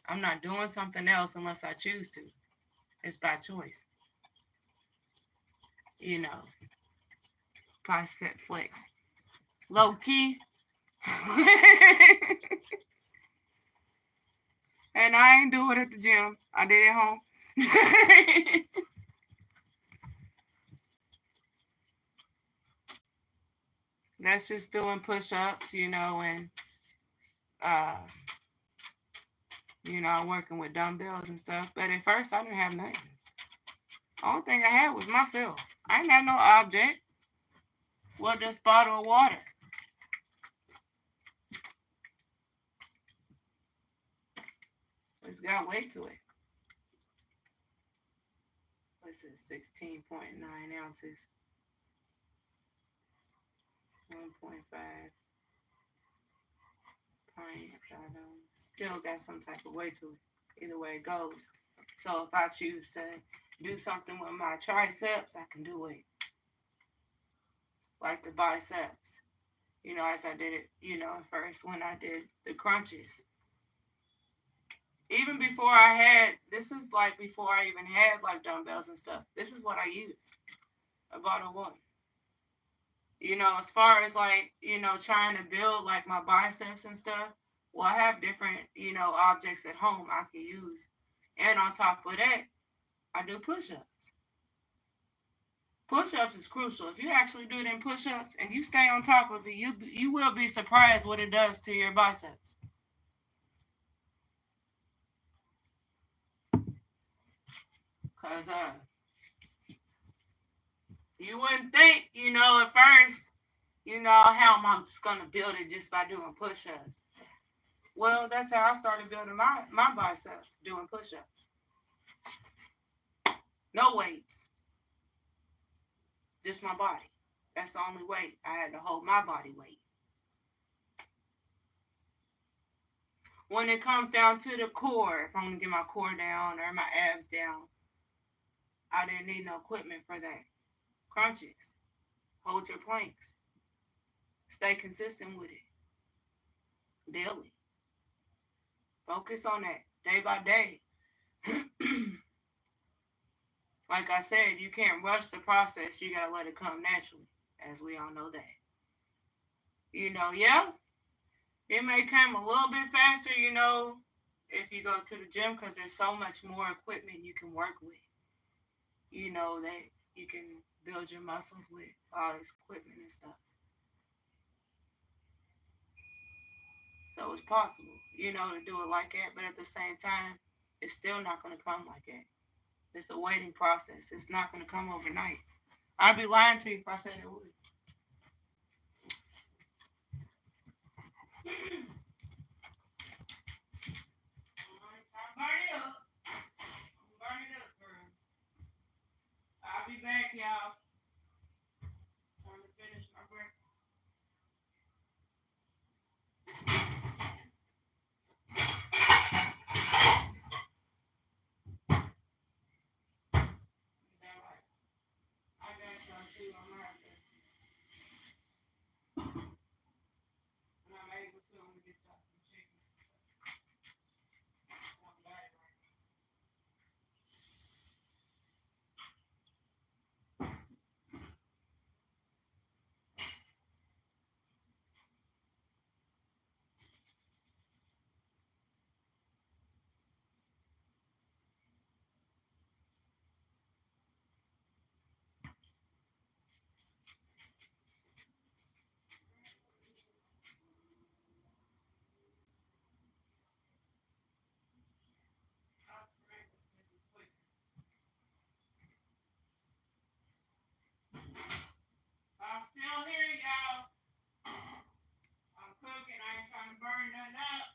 I'm not doing something else unless I choose to. It's by choice, you know, bicep flex. Low key. And I ain't do it at the gym. I did it at home. That's just doing push ups, and uh, working with dumbbells and stuff. But at first I didn't have nothing. Only thing I had was myself. I didn't have no object. What, this bottle of water? It's got weight to it. What's it? 16.9 ounces. 1.5 pint. Still got some type of weight to it. Either way it goes. So if I choose to do something with my triceps, I can do it. Like the biceps. As I did it, first when I did the crunches. Even before this is like before I even had like dumbbells and stuff. This is what I used. I bought a one. As far as like, trying to build like my biceps and stuff, well, I have different, objects at home I can use. And on top of that, I do push-ups. Push-ups is crucial. If you actually do them push-ups and you stay on top of it, you will be surprised what it does to your biceps. Cause you wouldn't think, at first, how am I just gonna build it just by doing push-ups? Well, that's how I started building my biceps, doing push-ups. No weights, just my body. That's the only weight. I had to hold my body weight. When it comes down to the core, if I'm gonna get my core down or my abs down, I didn't need no equipment for that. Crunches, hold your planks, stay consistent with it daily. Focus on that day by day. Like I said, you can't rush the process. You gotta let it come naturally, as we all know that. Yeah, it may come a little bit faster, if you go to the gym because there's so much more equipment you can work with. That you can build your muscles with all this equipment and stuff. So it's possible, to do it like that, but at the same time, it's still not going to come like that. It's a waiting process. It's not going to come overnight. I'd be lying to you if I said it would. Burn it up. Burn it up, girl. I'll be back, y'all. Time to finish my breakfast. Is that right? I got some too. I'm right there. When I'm able to, I'm going to get y'all some chicken. I'm back right now. I'm still here, y'all. I'm cooking. I ain't trying to burn nothing up.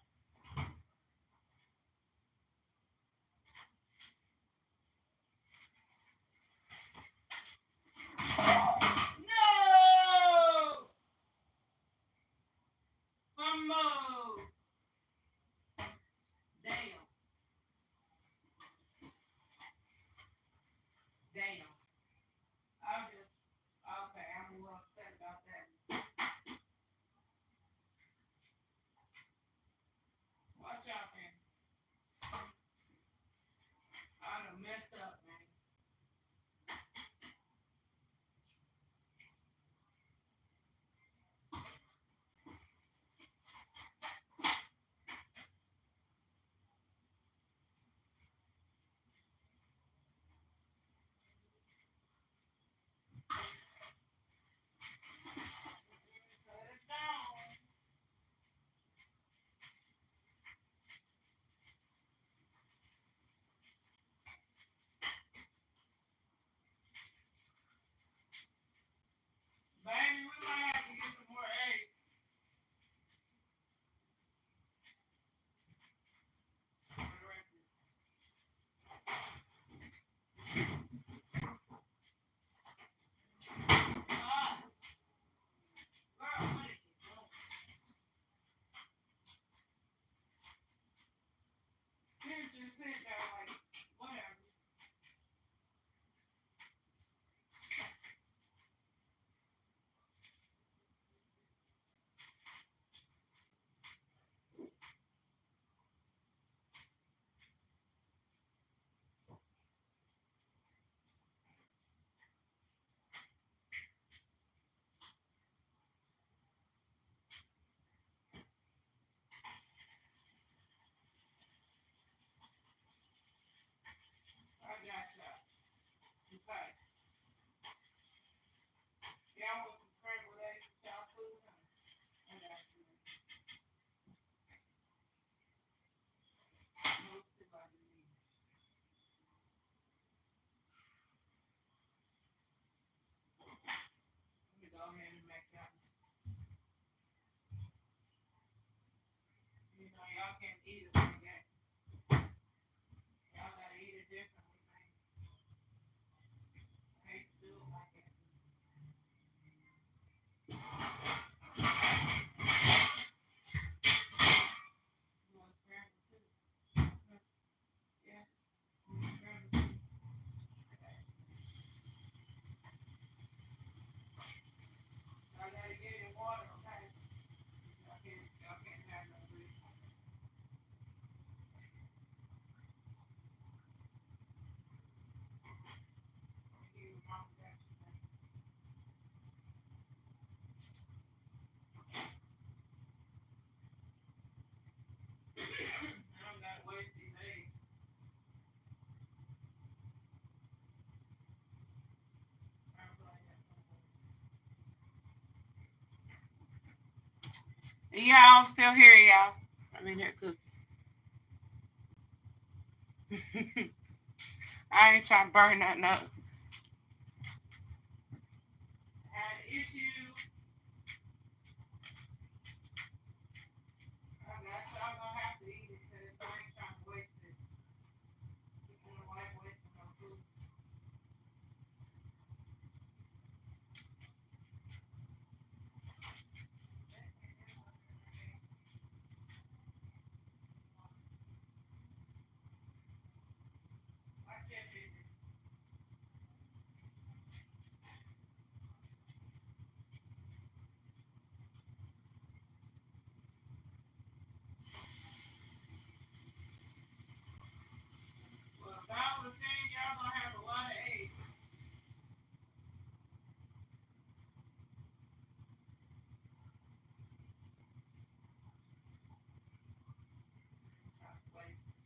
No! Fumble! Damn. Damn. Okay, I'm a little upset about that. Watch out, man. I done messed up, man. Cut it down. can't eat it like that. Y'all gotta eat it differently, man. I hate to do it like that. You want scrambled too? Yeah. Scrambled. Y'all gotta get it in water, okay? Y'all can't have no grease. You mom got you, man. I don't gotta waste these eggs. Y'all still here, y'all? I'm in here cooking. I ain't trying to burn nothing up. I had an issue. I got y'all gonna have to eat it because I ain't trying to waste it. People don't like wasting no food. Watch that, baby. Well, if I was saying y'all gonna have a lot of eggs. Trying to waste it.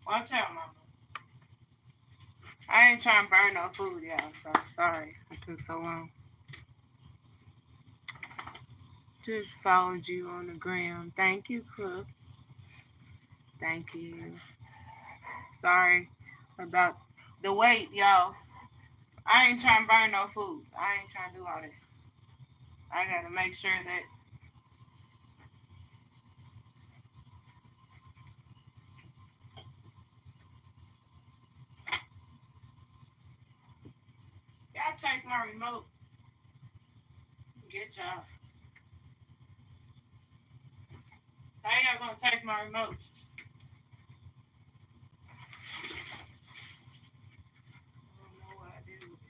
Watch out, mama. I ain't trying to burn no food, y'all. So sorry it took so long. Just followed you on the gram. Thank you, Crook. Thank you. Sorry about the wait, y'all. I ain't trying to burn no food. I ain't trying to do all that. I gotta make sure that y'all take my remote. Get y'all. How y'all gonna take my remote? I don't know what I did with it.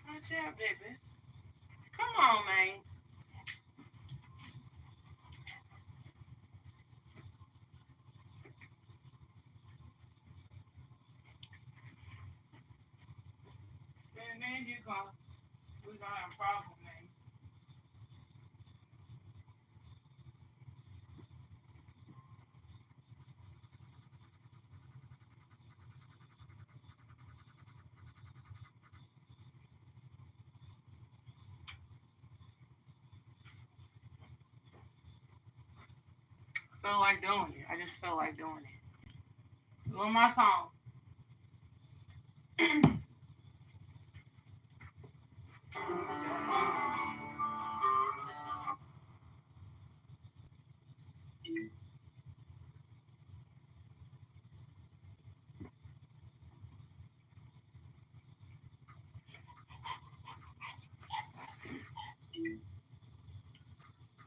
Watch out, baby. Come on, man. Man, we're gonna have a problem, man. Feel like doing it. I just feel like doing it. Doing my song.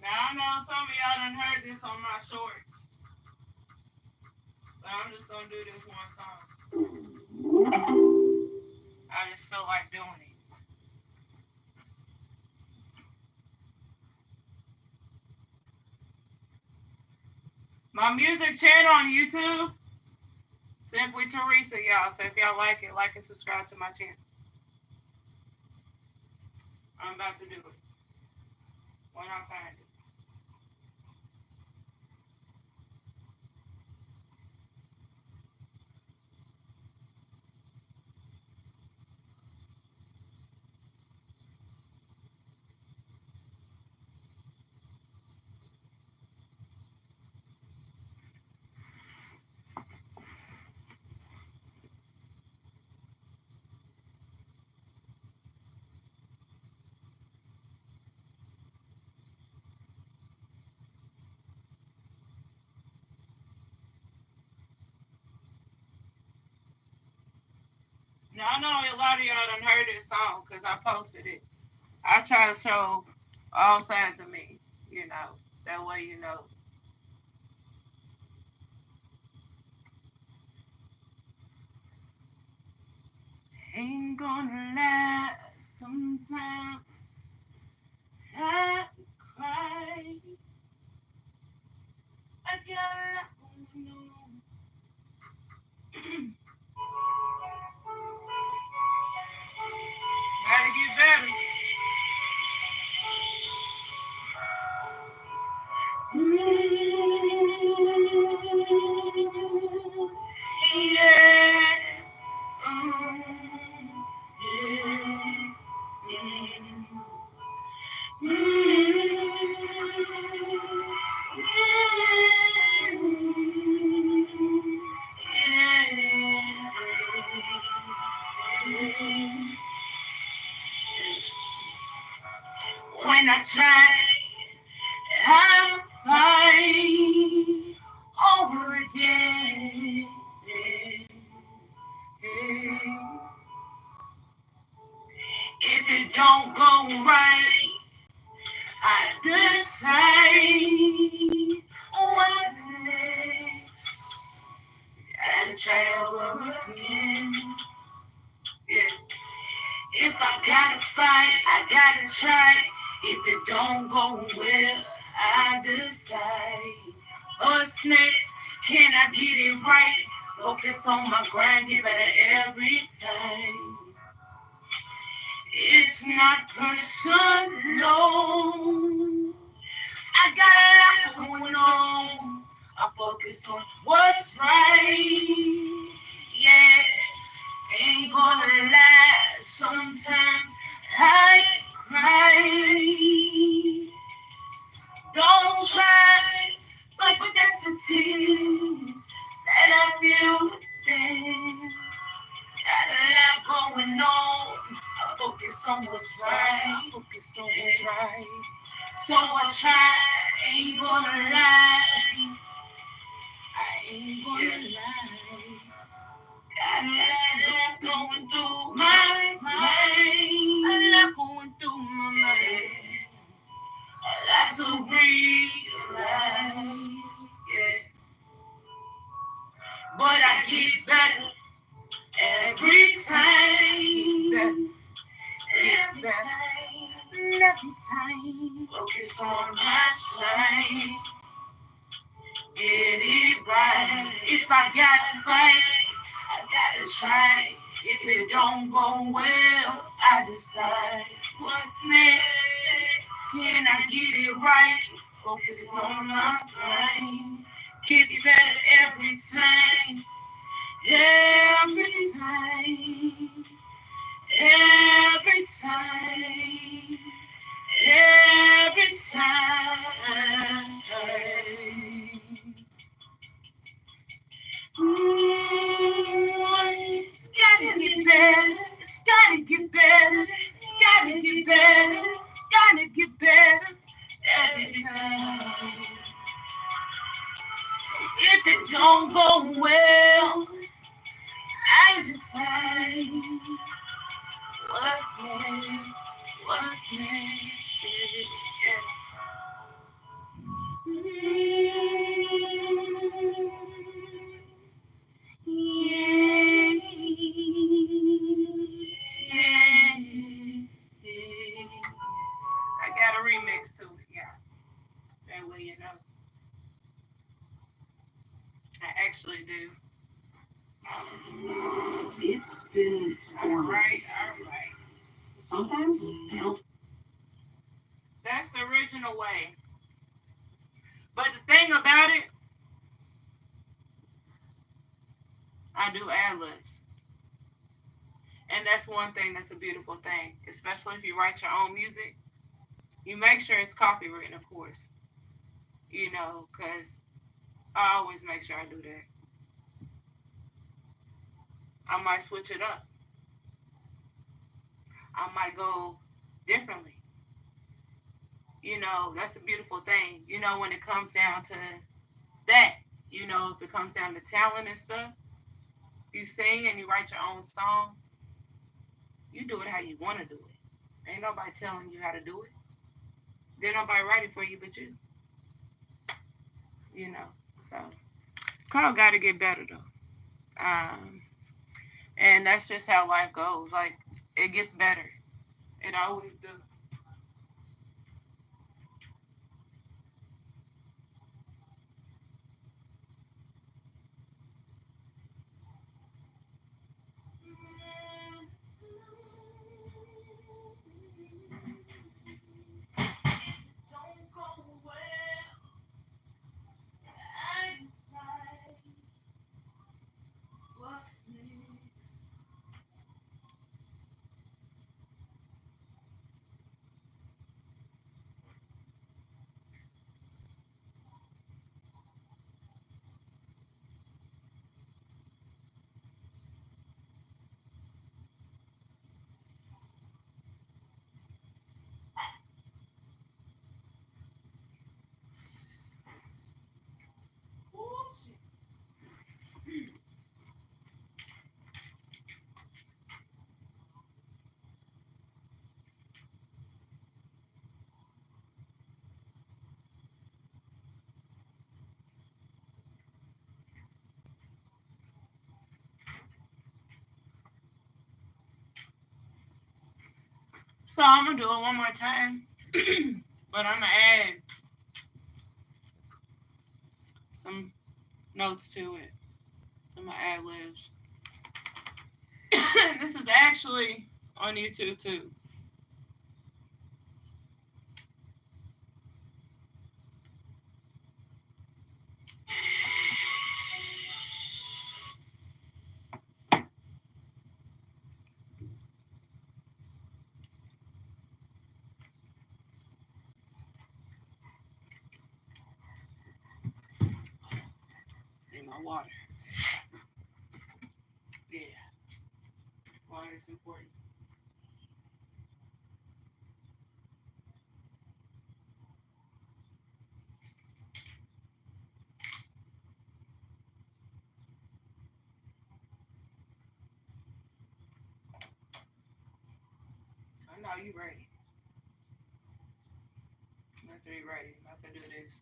Now I know some of y'all done heard this on my shorts, but I'm just gonna do this one song. I just feel like doing it. My music channel on YouTube, Simply Teresa, y'all. So if y'all like it, like and subscribe to my channel. I'm about to do it when I find it. Now I know a lot of y'all done heard this song because I posted it. I try to show all sides of me, you know. That way you know. Ain't gonna lie, sometimes I cry. I got a lot going on. Gotta get better. Yeah. When I try, I fight over again. If it don't go right, I decide what's next. And try over again. Yeah. If I gotta fight, I gotta try. If it don't go well, I decide what's next. Can I get it right? Focus on my grind, get better every time. It's not personal. I got a lot going on. I focus on what's right. Yeah, ain't gonna lie. Sometimes I cry. Don't try, but that's the tears that I feel within. Got a lot going on. I focus on what's right. Focus on what's right. So I try, ain't gonna lie. I ain't gonna lie. Got a lot going through my mind. A lot going through my mind. A lot to realize. Yeah. But I get better every time. Every time. Focus on my shine. Get it right. If I gotta fight, I gotta try. If it don't go well, I decide what's next. Can I get it right? Focus on my grind. Get better every time. Every time. Every time. Every time. It's gotta get better. It's gotta get better. It's gotta get better. Gotta get better every time. So if it don't go well, I decide what's next. What's next? Yeah. I got a remix to it, yeah. That way you know. I actually do. It's been alright. Sometimes that's the original way. But the thing about it, I do ad-libs. And that's one thing that's a beautiful thing, especially if you write your own music. You make sure it's copywritten, of course, because I always make sure I do that. I might switch it up. I might go differently. That's a beautiful thing. When it comes down to that, if it comes down to talent and stuff, you sing and you write your own song, you do it how you want to do it. Ain't nobody telling you how to do it. Did nobody write it for you but you. So Carl got to get better though. And that's just how life goes. Like, it gets better. It always do. Don't go well. I decide what's next. Oh, shit. So I'm gonna do it one more time, but I'm gonna add some notes to it. Some of my ad libs. This is actually on YouTube too. Need my water. Yeah, water is important. I know you ready. After you ready, I'm about to do this.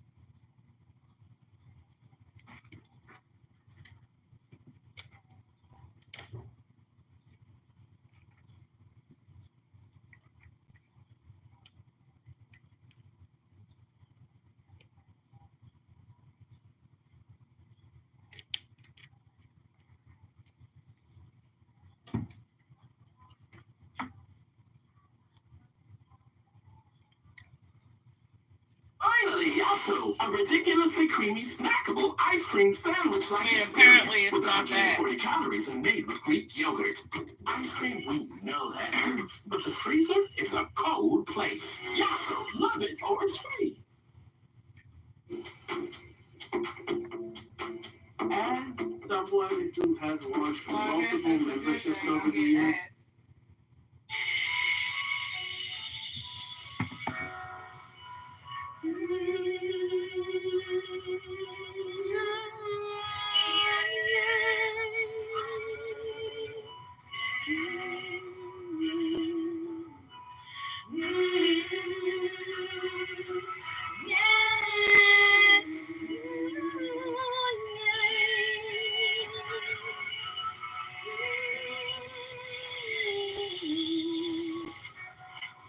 Finally, also a ridiculously creamy, snackable ice cream sandwich like apparently experience it's with not bad. 140 calories and made with Greek yogurt. Ice cream, we know that hurts, but the freezer is a cold place. Yasso, love it or it's free. As someone who has watched multiple memberships over the years,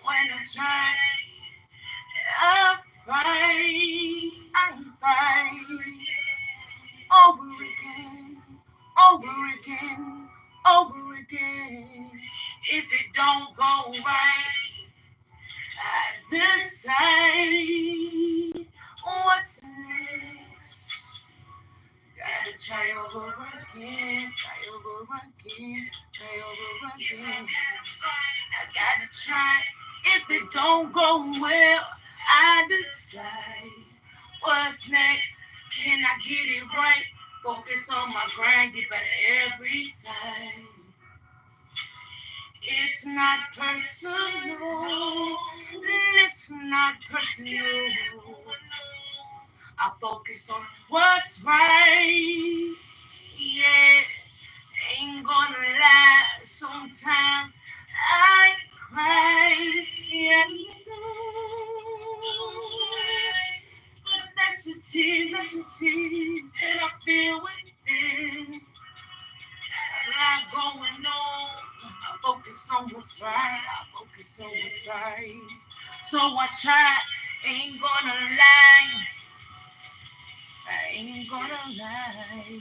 When I try, I fight over again, over again, over again. If it don't go right, I decide what's next. Gotta try over again, try over again, try over again. I gotta try. If it don't go well, I decide what's next. Can I get it right? Focus on my grind, get better every time. It's not personal. It's not personal. I focus on what's right. Yeah, ain't gonna lie. Sometimes I cry. Yeah, that's the tears that I feel within. A lot going on. I focus on what's right. I focus on what's right. So I try. Ain't gonna lie. I ain't gonna lie.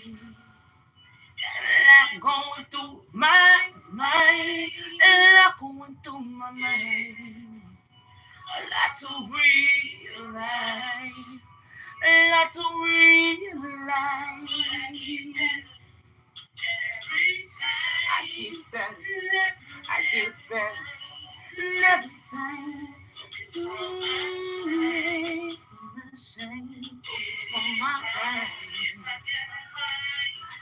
A lot going through my mind. A lot going through my mind. A lot to realize. A lot to realize. I get better. I get better. Every time. It's my shame. It's on my mind.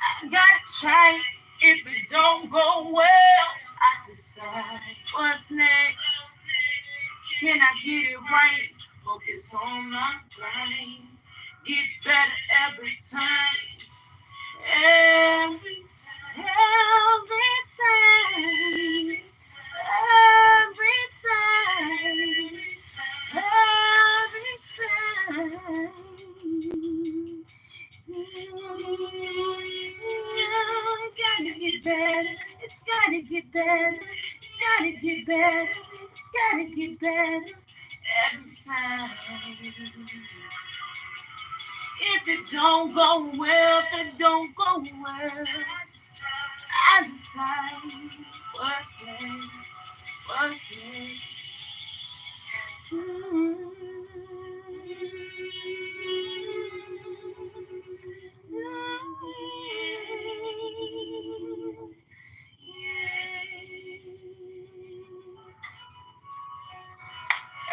I gotta try. If it don't go well, I decide what's next. Can I get it right? Focus on my grind. Get better every time. Every time. Every time. Every time. Every time. Gotta get better. It's gotta get better. It's gotta get better. It's gotta get better every time. If it don't go well, if it don't go well, I decide what's next, what's next. Mm.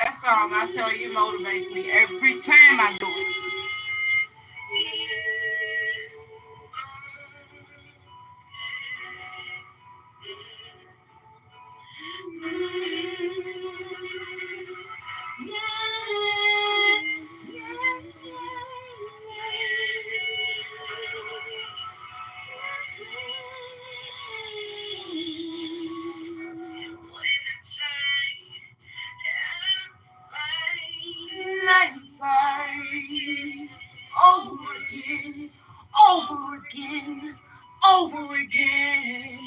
That song, I tell you, motivates me every time I do it. Over again, over again, over again.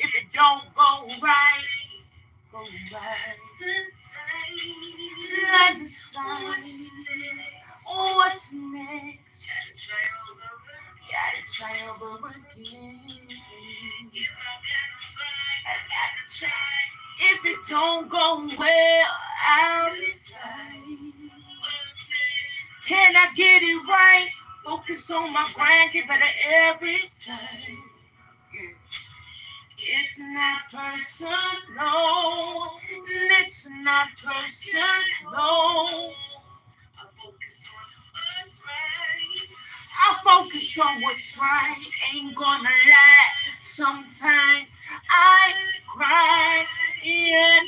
If it don't go right, go right. I decide what's next. Gotta try over again. I gotta try. If it don't go well, I'll decide. Can I get it right? Focus on my grind, get better every time. Yeah. It's not personal. It's not personal. I focus on what's right. Ain't gonna lie. Sometimes I cry. Yeah.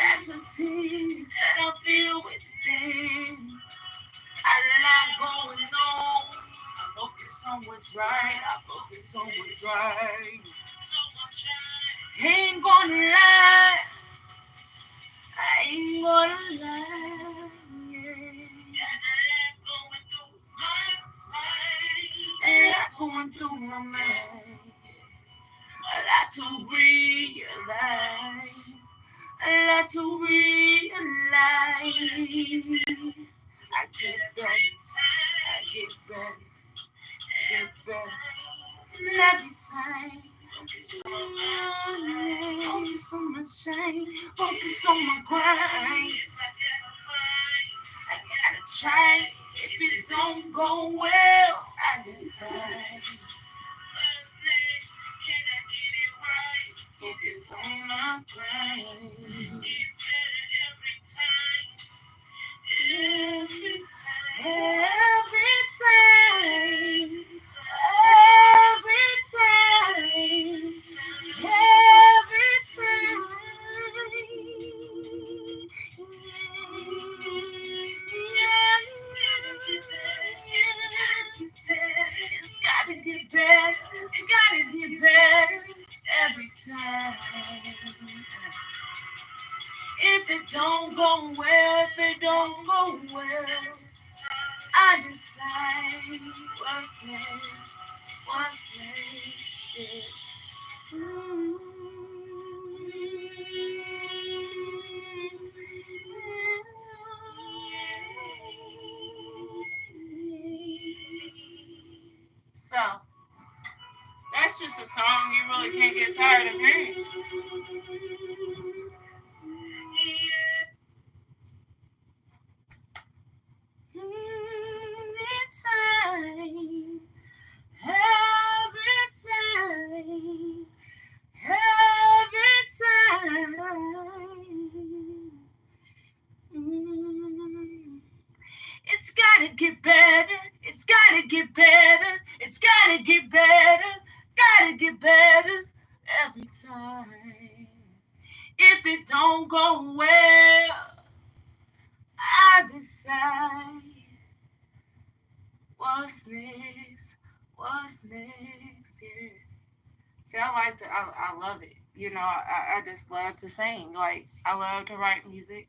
That's a tears that I feel within. A lot going on. I focus on what's right. I focus on what's right. Ain't gonna lie. I ain't gonna lie. Yeah. And I'm going through my mind. A lot to realize. A lot to realize. I get better. I get better. Get better. Every time. Focus on my shame. Focus on my grind. I gotta try. If it don't go well, I decide. Focus on my grind. Every time, every time, every time, every time. It's gotta get better. It's gotta get better every time. If it don't go well, if it don't go well, I decide what's next, what's next. Ooh. So, that's just a song you really can't get tired of hearing. Anytime, every time, every time. Mm. It's gotta get better. It's gotta get better. It's gotta get better. Gotta get better every time. If it don't go well, I decide what's next. What's next? Yeah. See, I like to. I love it. You know, I just love to sing. Like I love to write music.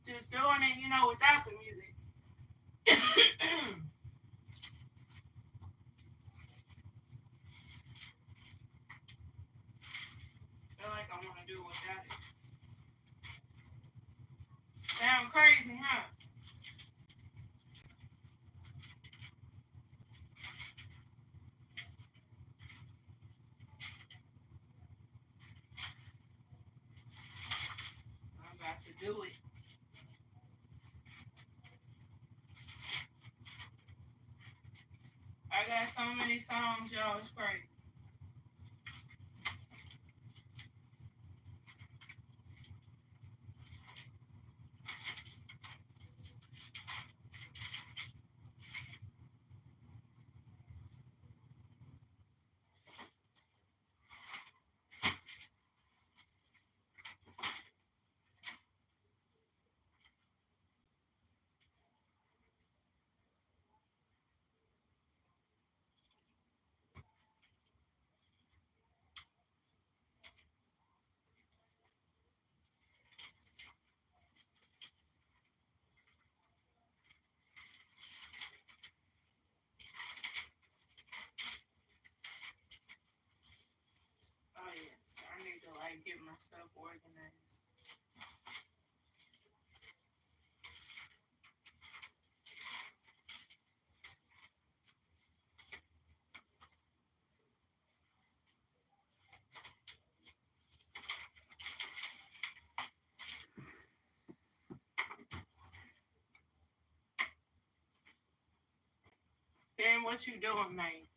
Just doing it, without the music. Feel like I want to do it without it. crazy, huh? I'm about to do it. I got so many songs, y'all. It's crazy. Oh yeah, so I need to like get my stuff organized. Ben, what you doing, man?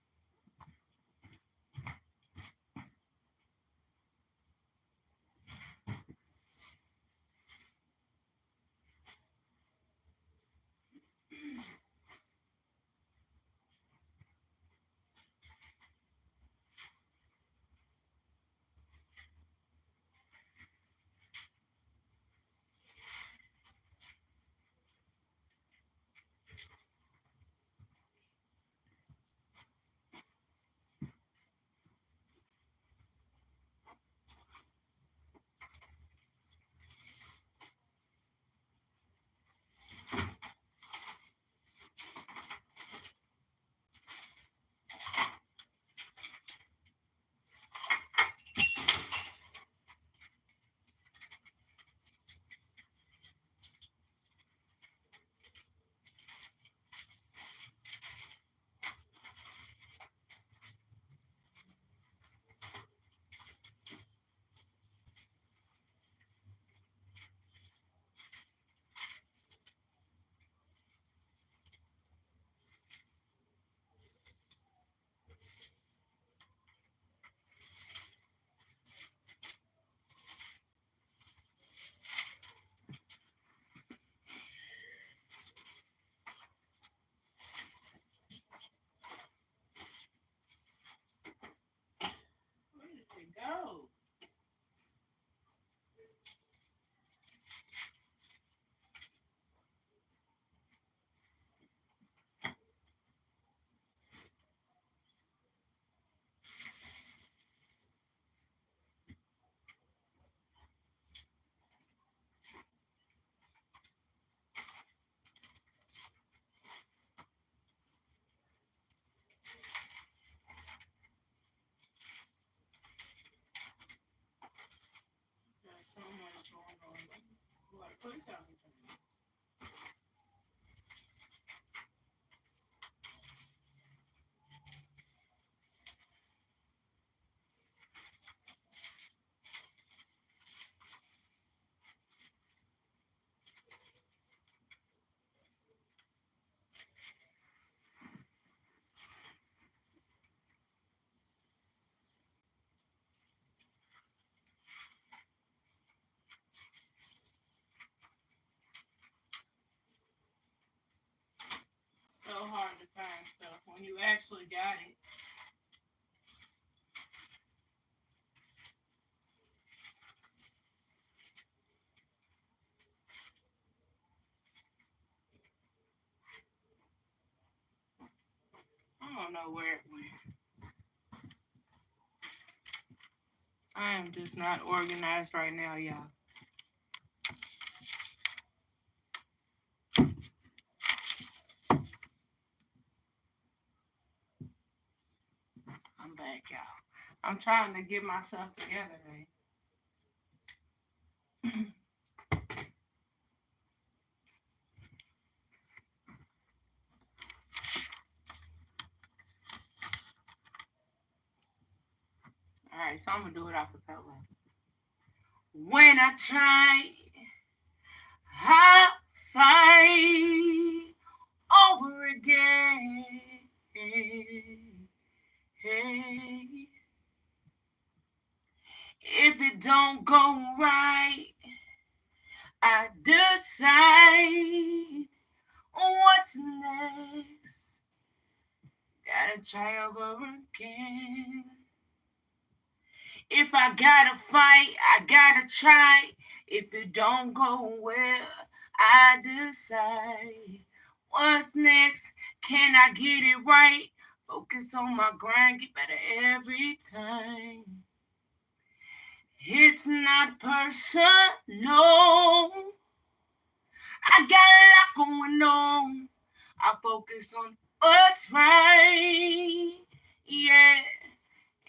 Where did it go? There's so much going on. What? Put something. So hard to find stuff when you actually got it. I don't know where it went. I am just not organized right now, y'all. I'm back, y'all. I'm trying to get myself together, man. right, so I'm gonna do it off of color. When I try, I fight over again. Hey, if it don't go right, I decide what's next. Gotta try over again. If I gotta fight, I gotta try. If it don't go well, I decide what's next. Can I get it right? Focus on my grind, get better every time. It's not personal. I got a lot going on. I focus on what's right. Yeah,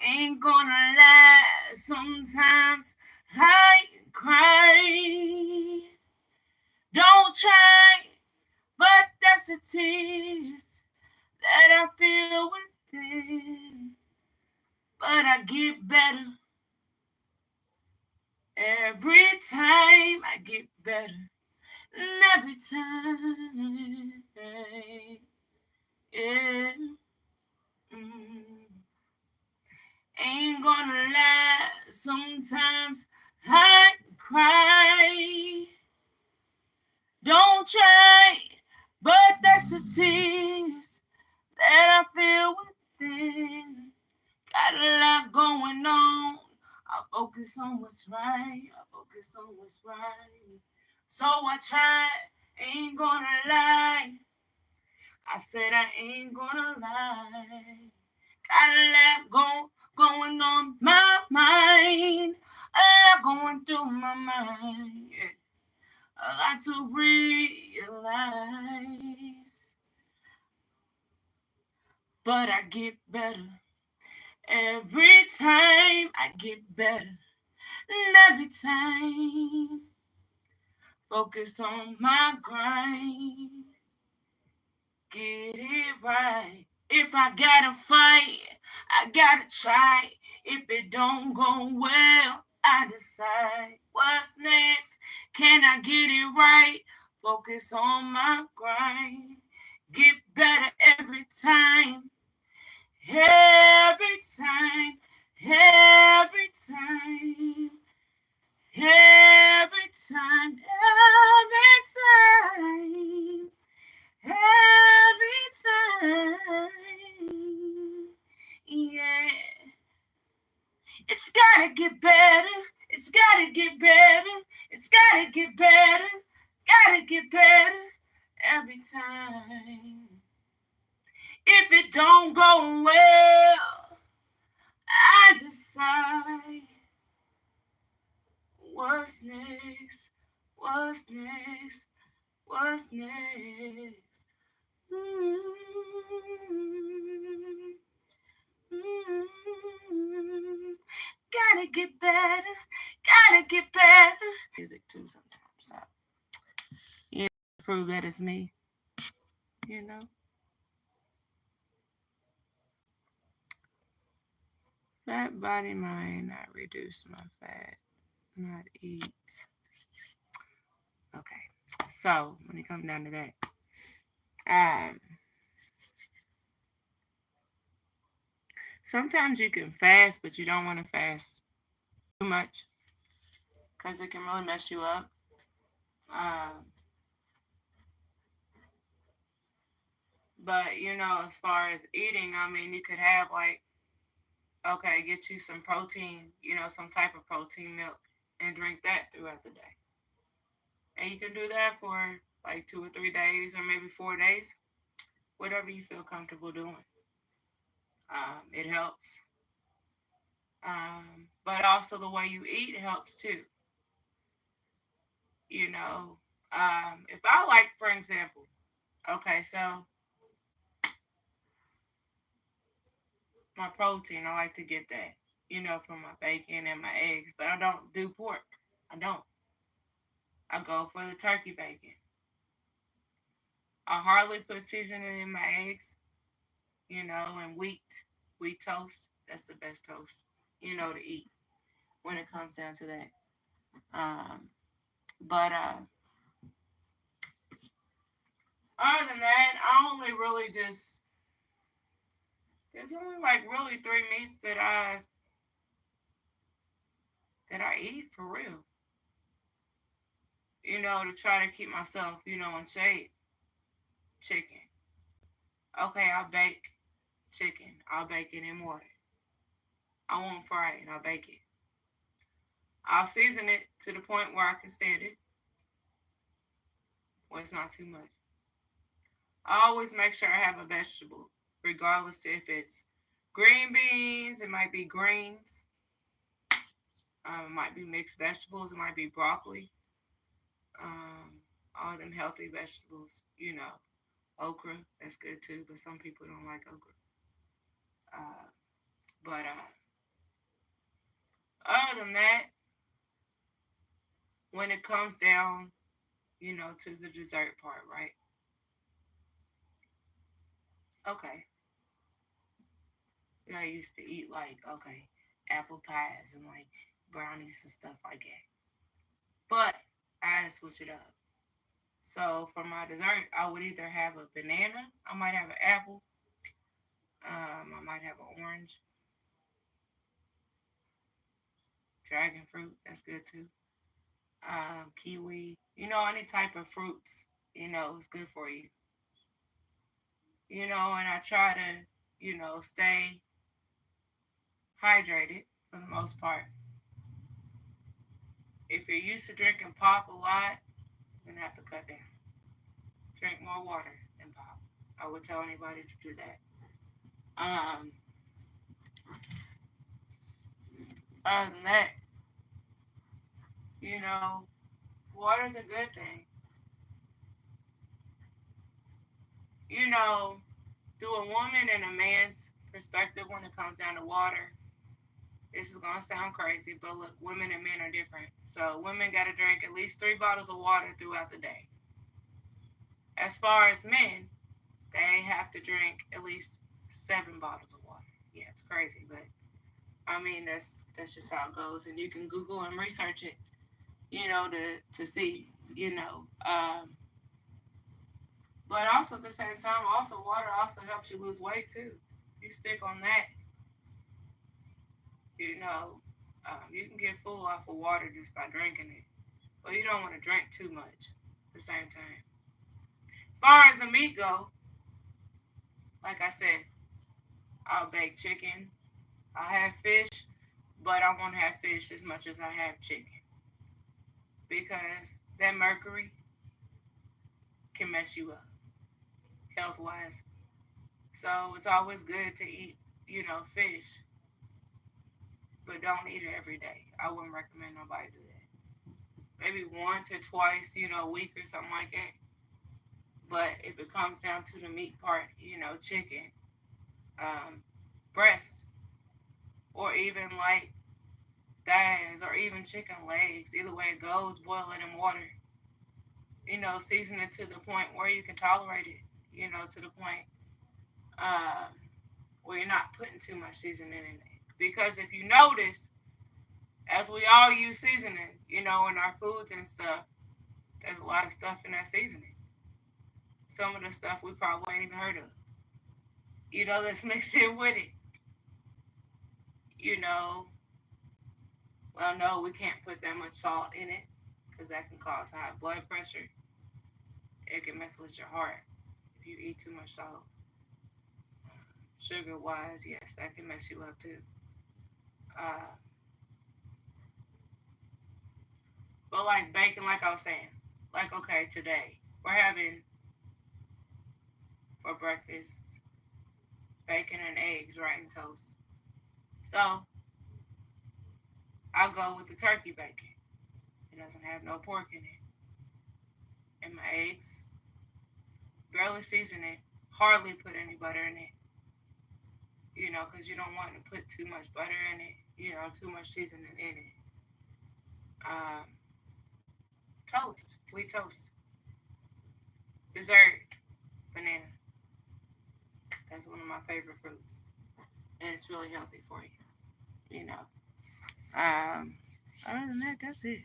ain't gonna lie. Sometimes I cry. Don't try, but that's the tears that I feel within. But I get better every time. I get better every time. Yeah. Mm. Ain't gonna lie, sometimes I cry. Don't try, but that's the tears that I feel within. Got a lot going on. I focus on what's right. I focus on what's right. So I try, ain't gonna lie. I said I ain't gonna lie. Got a lot going on my mind. A lot going through my mind. Yeah. A lot to realize. But I get better. Every time I get better. And every time. Focus on my grind. Get it right. If I gotta fight, I gotta try. If it don't go well, I decide what's next. Can I get it right? Focus on my grind. Get better every time. Every time. Every time. Every time. Every time. Every time, yeah. It's gotta get better. It's gotta get better. It's gotta get better. Gotta get better every time. If it don't go well, I decide what's next. What's next? What's next? Mm-hmm. Mm, gotta get better, gotta get better. Music too sometimes, so yeah, prove that it's me, you know. Fat body, mind, not reduce my fat, not eat. Okay, so when it comes down to that, um, sometimes you can fast, but you don't want to fast too much because it can really mess you up. Um, but you know, as far as eating, I mean, you could have like, okay, get you some protein, you know, some type of protein milk, and drink that throughout the day. And you can do that for like 2 or 3 days, or maybe 4 days, whatever you feel comfortable doing. It helps. But also the way you eat helps too. You know, if I like, for example, okay, so my protein, I like to get that, you know, from my bacon and my eggs, but I don't do pork. I don't. I go for the turkey bacon. I hardly put seasoning in my eggs, you know, and wheat toast. That's the best toast, to eat when it comes down to that. But other than that, I only really just there's only like really three meats that I eat for real. To try to keep myself, in shape. Chicken. Okay, I'll bake chicken. I'll bake it in water. I won't fry it. I'll bake it. I'll season it to the point where I can stand it, where it's not too much. I always make sure I have a vegetable, regardless if it's green beans, it might be greens, it might be mixed vegetables, it might be broccoli, all them healthy vegetables, okra, that's good too, but some people don't like okra. Uh, but other than that, when it comes down, to the dessert part, right? Okay, I used to eat like, okay, apple pies and like brownies and stuff like that. But I had to switch it up. So for my dessert, I would either have a banana, I might have an apple, I might have an orange, dragon fruit, that's good too. Kiwi, any type of fruits, is good for you. And I try to, stay hydrated for the most part. If you're used to drinking pop a lot, you're gonna have to cut down. Drink more water than pop. I would tell anybody to do that. Um, Other than that, you know, water's a good thing. You know, through a woman and a man's perspective when it comes down to water, this is gonna sound crazy, but look, women and men are different. So women gotta drink at least 3 bottles of water throughout the day. As far as men, they have to drink at least 7 bottles of water. Yeah, it's crazy, but I mean that's just how it goes. And you can Google and research it, to see, But also at the same time, also water also helps you lose weight too. You stick on that, you know, you can get full off of water just by drinking it. But you don't want to drink too much at the same time. As far as the meat go, like I said, I'll bake chicken. I have fish, but I won't have fish as much as I have chicken because that mercury can mess you up health wise. So it's always good to eat, fish, but don't eat it every day. I wouldn't recommend nobody do that. Maybe once or twice, a week or something like that. But if it comes down to the meat part, chicken, um, breast, or even like thighs, or even chicken legs, either way it goes, boil it in water. Season it to the point where you can tolerate it. To the point uh, where you're not putting too much seasoning in it. Because if you notice, as we all use seasoning, in our foods and stuff, there's a lot of stuff in that seasoning. Some of the stuff we probably ain't even heard of. That's mixed in with it. You know, well, no, we can't put that much salt in it because that can cause high blood pressure. It can mess with your heart if you eat too much salt. Sugar wise, yes, that can mess you up too. Uh, but like bacon, like I was saying, like okay, today we're having for breakfast bacon and eggs, right, and toast. So I'll go with the turkey bacon. It doesn't have no pork in it. And my eggs, barely season it, hardly put any butter in it. Because you don't want to put too much butter in it, too much seasoning in it. Um, Toast, wheat toast. Dessert, banana. That's one of my favorite fruits. And it's really healthy for you. you know. Other than that, that's it.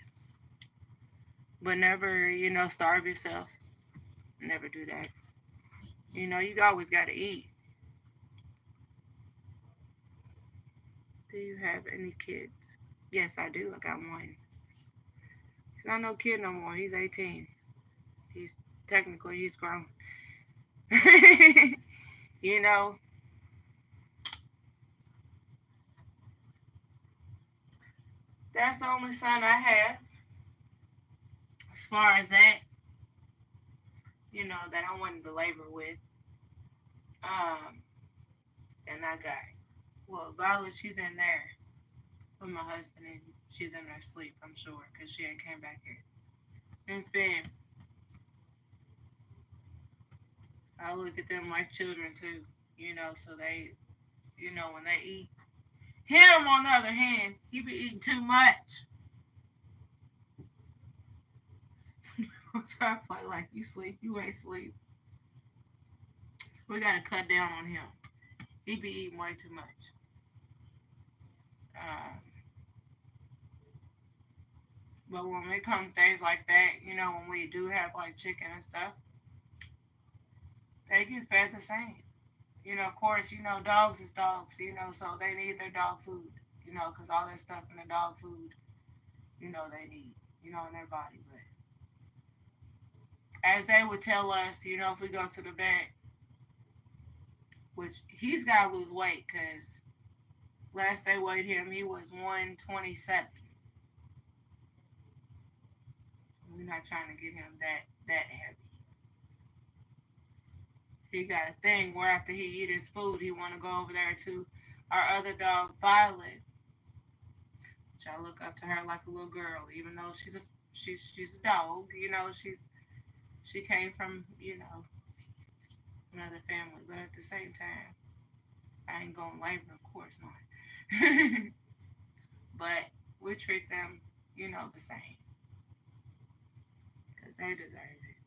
But never, starve yourself. Never do that. You always got to eat. Do you have any kids? Yes, I do. I got one. He's not no kid no more. He's 18. He's grown. you know, that's the only son I have. As far as that, that I wanted to labor with. Um, and I got, well, Violet, she's in there with my husband, and she's in her sleep, I'm sure, because she ain't came back here. And Finn, I look at them like children too, so they, when they eat. Him, on the other hand, he be eating too much. I'm trying to play like you sleep, you ain't sleep. We gotta cut down on him. He be eating way too much. But when it comes days like that, when we do have like chicken and stuff, they get fed the same. Of course, dogs is dogs, so they need their dog food, because all that stuff in the dog food, they need, in their body. But as they would tell us, if we go to the vet, which he's got to lose weight, because last they weighed him, he was 127. We're not trying to get him that heavy. He got a thing where after he eat his food, he want to go over there to our other dog, Violet. Which I look up to her like a little girl, even though she's a dog. She came from another family, but at the same time, I ain't going labor, of course not. But we treat them, the same, because they deserve it.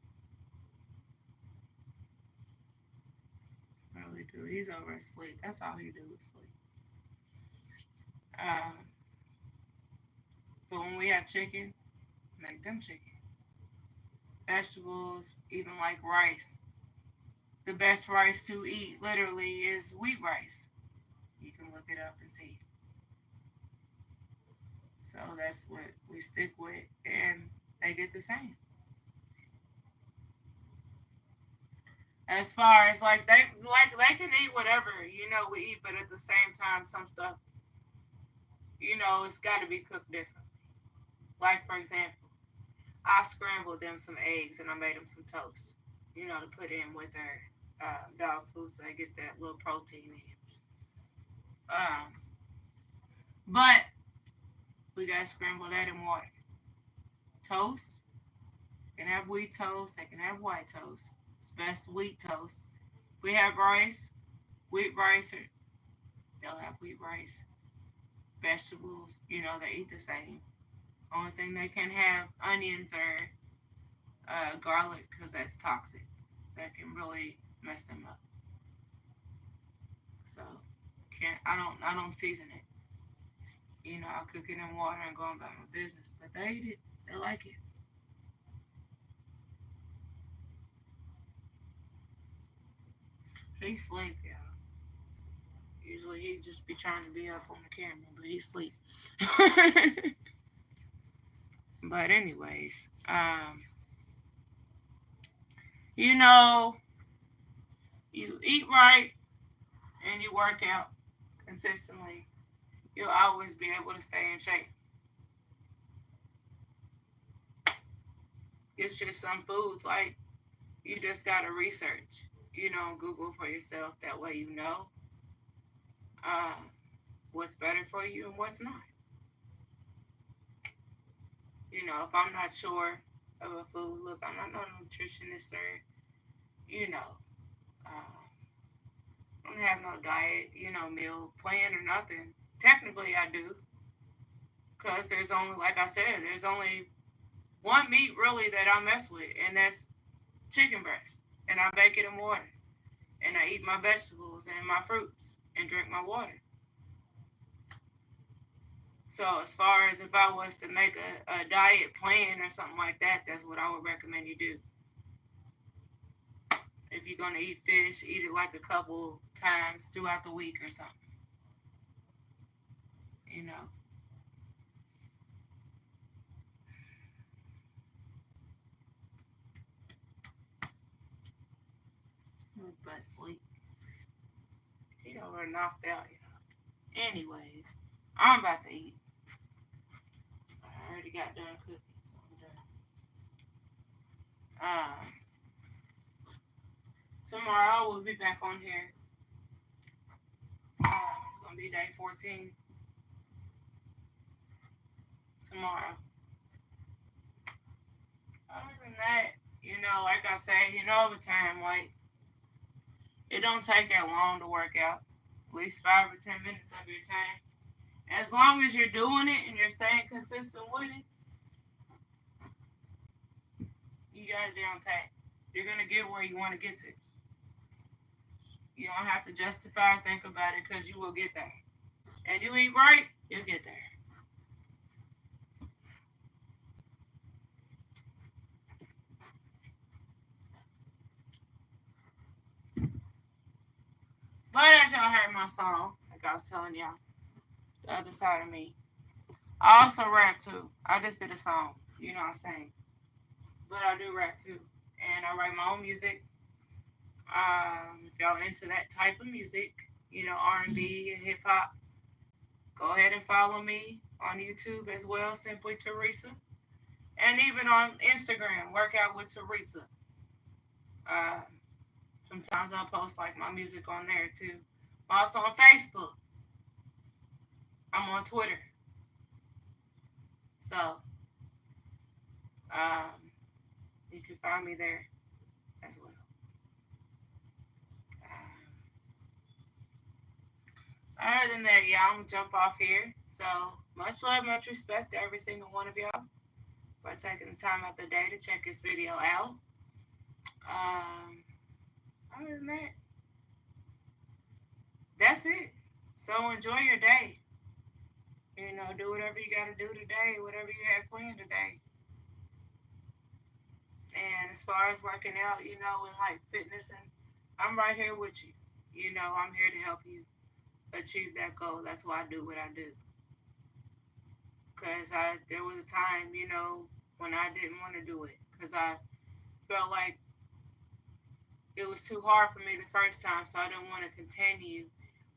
Really do. He's over asleep. That's all he do is sleep. But when we have chicken, make them chicken. Vegetables, even like rice. The best rice to eat, literally, is wheat rice. You can look it up and see. So that's what we stick with, and they get the same. As far as like they can eat whatever we eat, but at the same time, some stuff it's got to be cooked differently. Like for example, I scrambled them some eggs and I made them some toast, to put in with their dog food so they get that little protein in. But we got to scramble that in water. Toast, they can have wheat toast, they can have white toast. It's best wheat toast. We have rice, wheat rice, or they'll have wheat rice. Vegetables, they eat the same. Only thing they can have onions or garlic, because that's toxic. That can really mess them up. So I don't season it. I cook it in water and go about my business. But they eat it. They like it. He sleep, y'all. Usually he just be trying to be up on the camera, but he sleep. But anyways, you eat right and you work out consistently, you'll always be able to stay in shape. It's just some foods like you just gotta research, Google for yourself. That way uh, what's better for you and what's not. If I'm not sure of a food, look, I'm not no nutritionist or, I don't have no diet, meal plan or nothing. Technically, I do, because there's only, like I said, there's only one meat really that I mess with, and that's chicken breast. And I bake it in water, and I eat my vegetables and my fruits and drink my water. So as far as if I was to make a diet plan or something like that, that's what I would recommend you do. If you're going to eat fish, eat it like a couple times throughout the week or something. You know. But sleep. He over knocked out, y'all. Anyways, I'm about to eat. I already got done cooking, so I'm done. Tomorrow we'll be back on here. It's gonna be day 14 tomorrow. Other than that, like I say, over time, like it don't take that long to work out. At least 5 or 10 minutes of your time. As long as you're doing it and you're staying consistent with it, you got it down pat. You're gonna get where you want to get to. You don't have to justify or think about it because you will get there. And you eat right, you'll get there. But as y'all heard my song, like I was telling y'all, the other side of me. I also rap too. I just did a song, I sing. But I do rap too. And I write my own music. If y'all into that type of music, R&B and hip hop, go ahead and follow me on YouTube as well, Simply Teresa. And even on Instagram, Workout with Teresa. Sometimes I'll post like my music on there too. Also on Facebook. I'm on Twitter. So, you can find me there as well. Other than that, yeah, I'm gonna jump off here. So, much love, much respect to every single one of y'all for taking the time out the day to check this video out. Other than that, that's it. So enjoy your day. Do whatever you gotta do today, whatever you have planned today. And as far as working out, and like fitness, and I'm right here with you. I'm here to help you achieve that goal. That's why I do what I do. Because there was a time, when I didn't want to do it. Because I felt like it was too hard for me the first time, so I didn't want to continue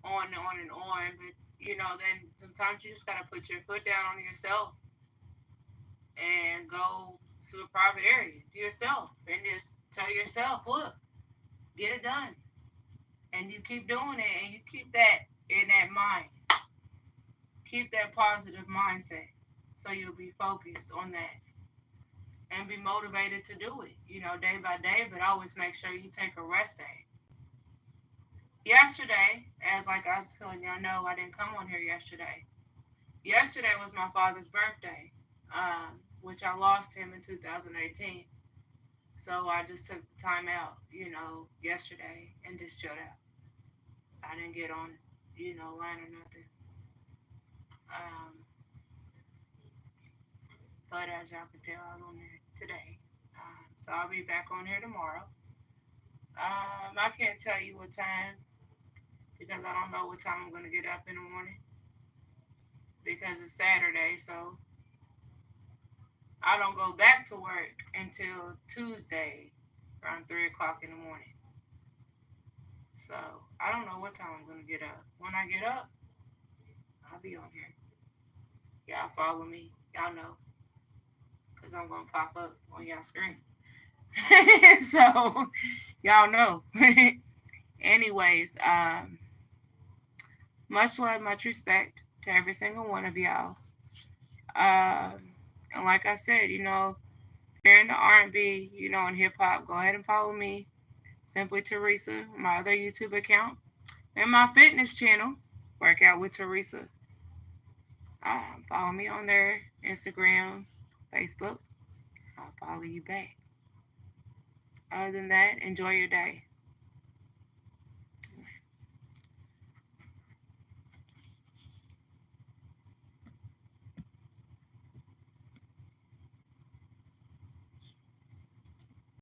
on and on and on. But, then sometimes you just got to put your foot down on yourself and go to a private area to yourself and just tell yourself, look, get it done. And you keep doing it and you keep that in that mind. Keep that positive mindset so you'll be focused on that and be motivated to do it, day by day, but always make sure you take a rest day. Yesterday, as like I was telling y'all know, I didn't come on here yesterday. Yesterday was my father's birthday, which I lost him in 2018. So I just took the time out, yesterday and just chilled out. I didn't get on, line or nothing. But as y'all can tell, I was on there today. So I'll be back on here tomorrow. I can't tell you what time because I don't know what time I'm going to get up in the morning because it's Saturday. So I don't go back to work until Tuesday around 3 o'clock in the morning. So I don't know what time I'm going to get up. When I get up, I'll be on here. Y'all follow me. Y'all know. Because I'm going to pop up on y'all screen. So, y'all know. Anyways, much love, much respect to every single one of y'all. And like I said, if you're into R&B, and hip hop, go ahead and follow me. Simply Teresa, my other YouTube account. And my fitness channel, Workout with Teresa. Follow me on there, Instagram, Facebook. I'll follow you back. Other than that, enjoy your day.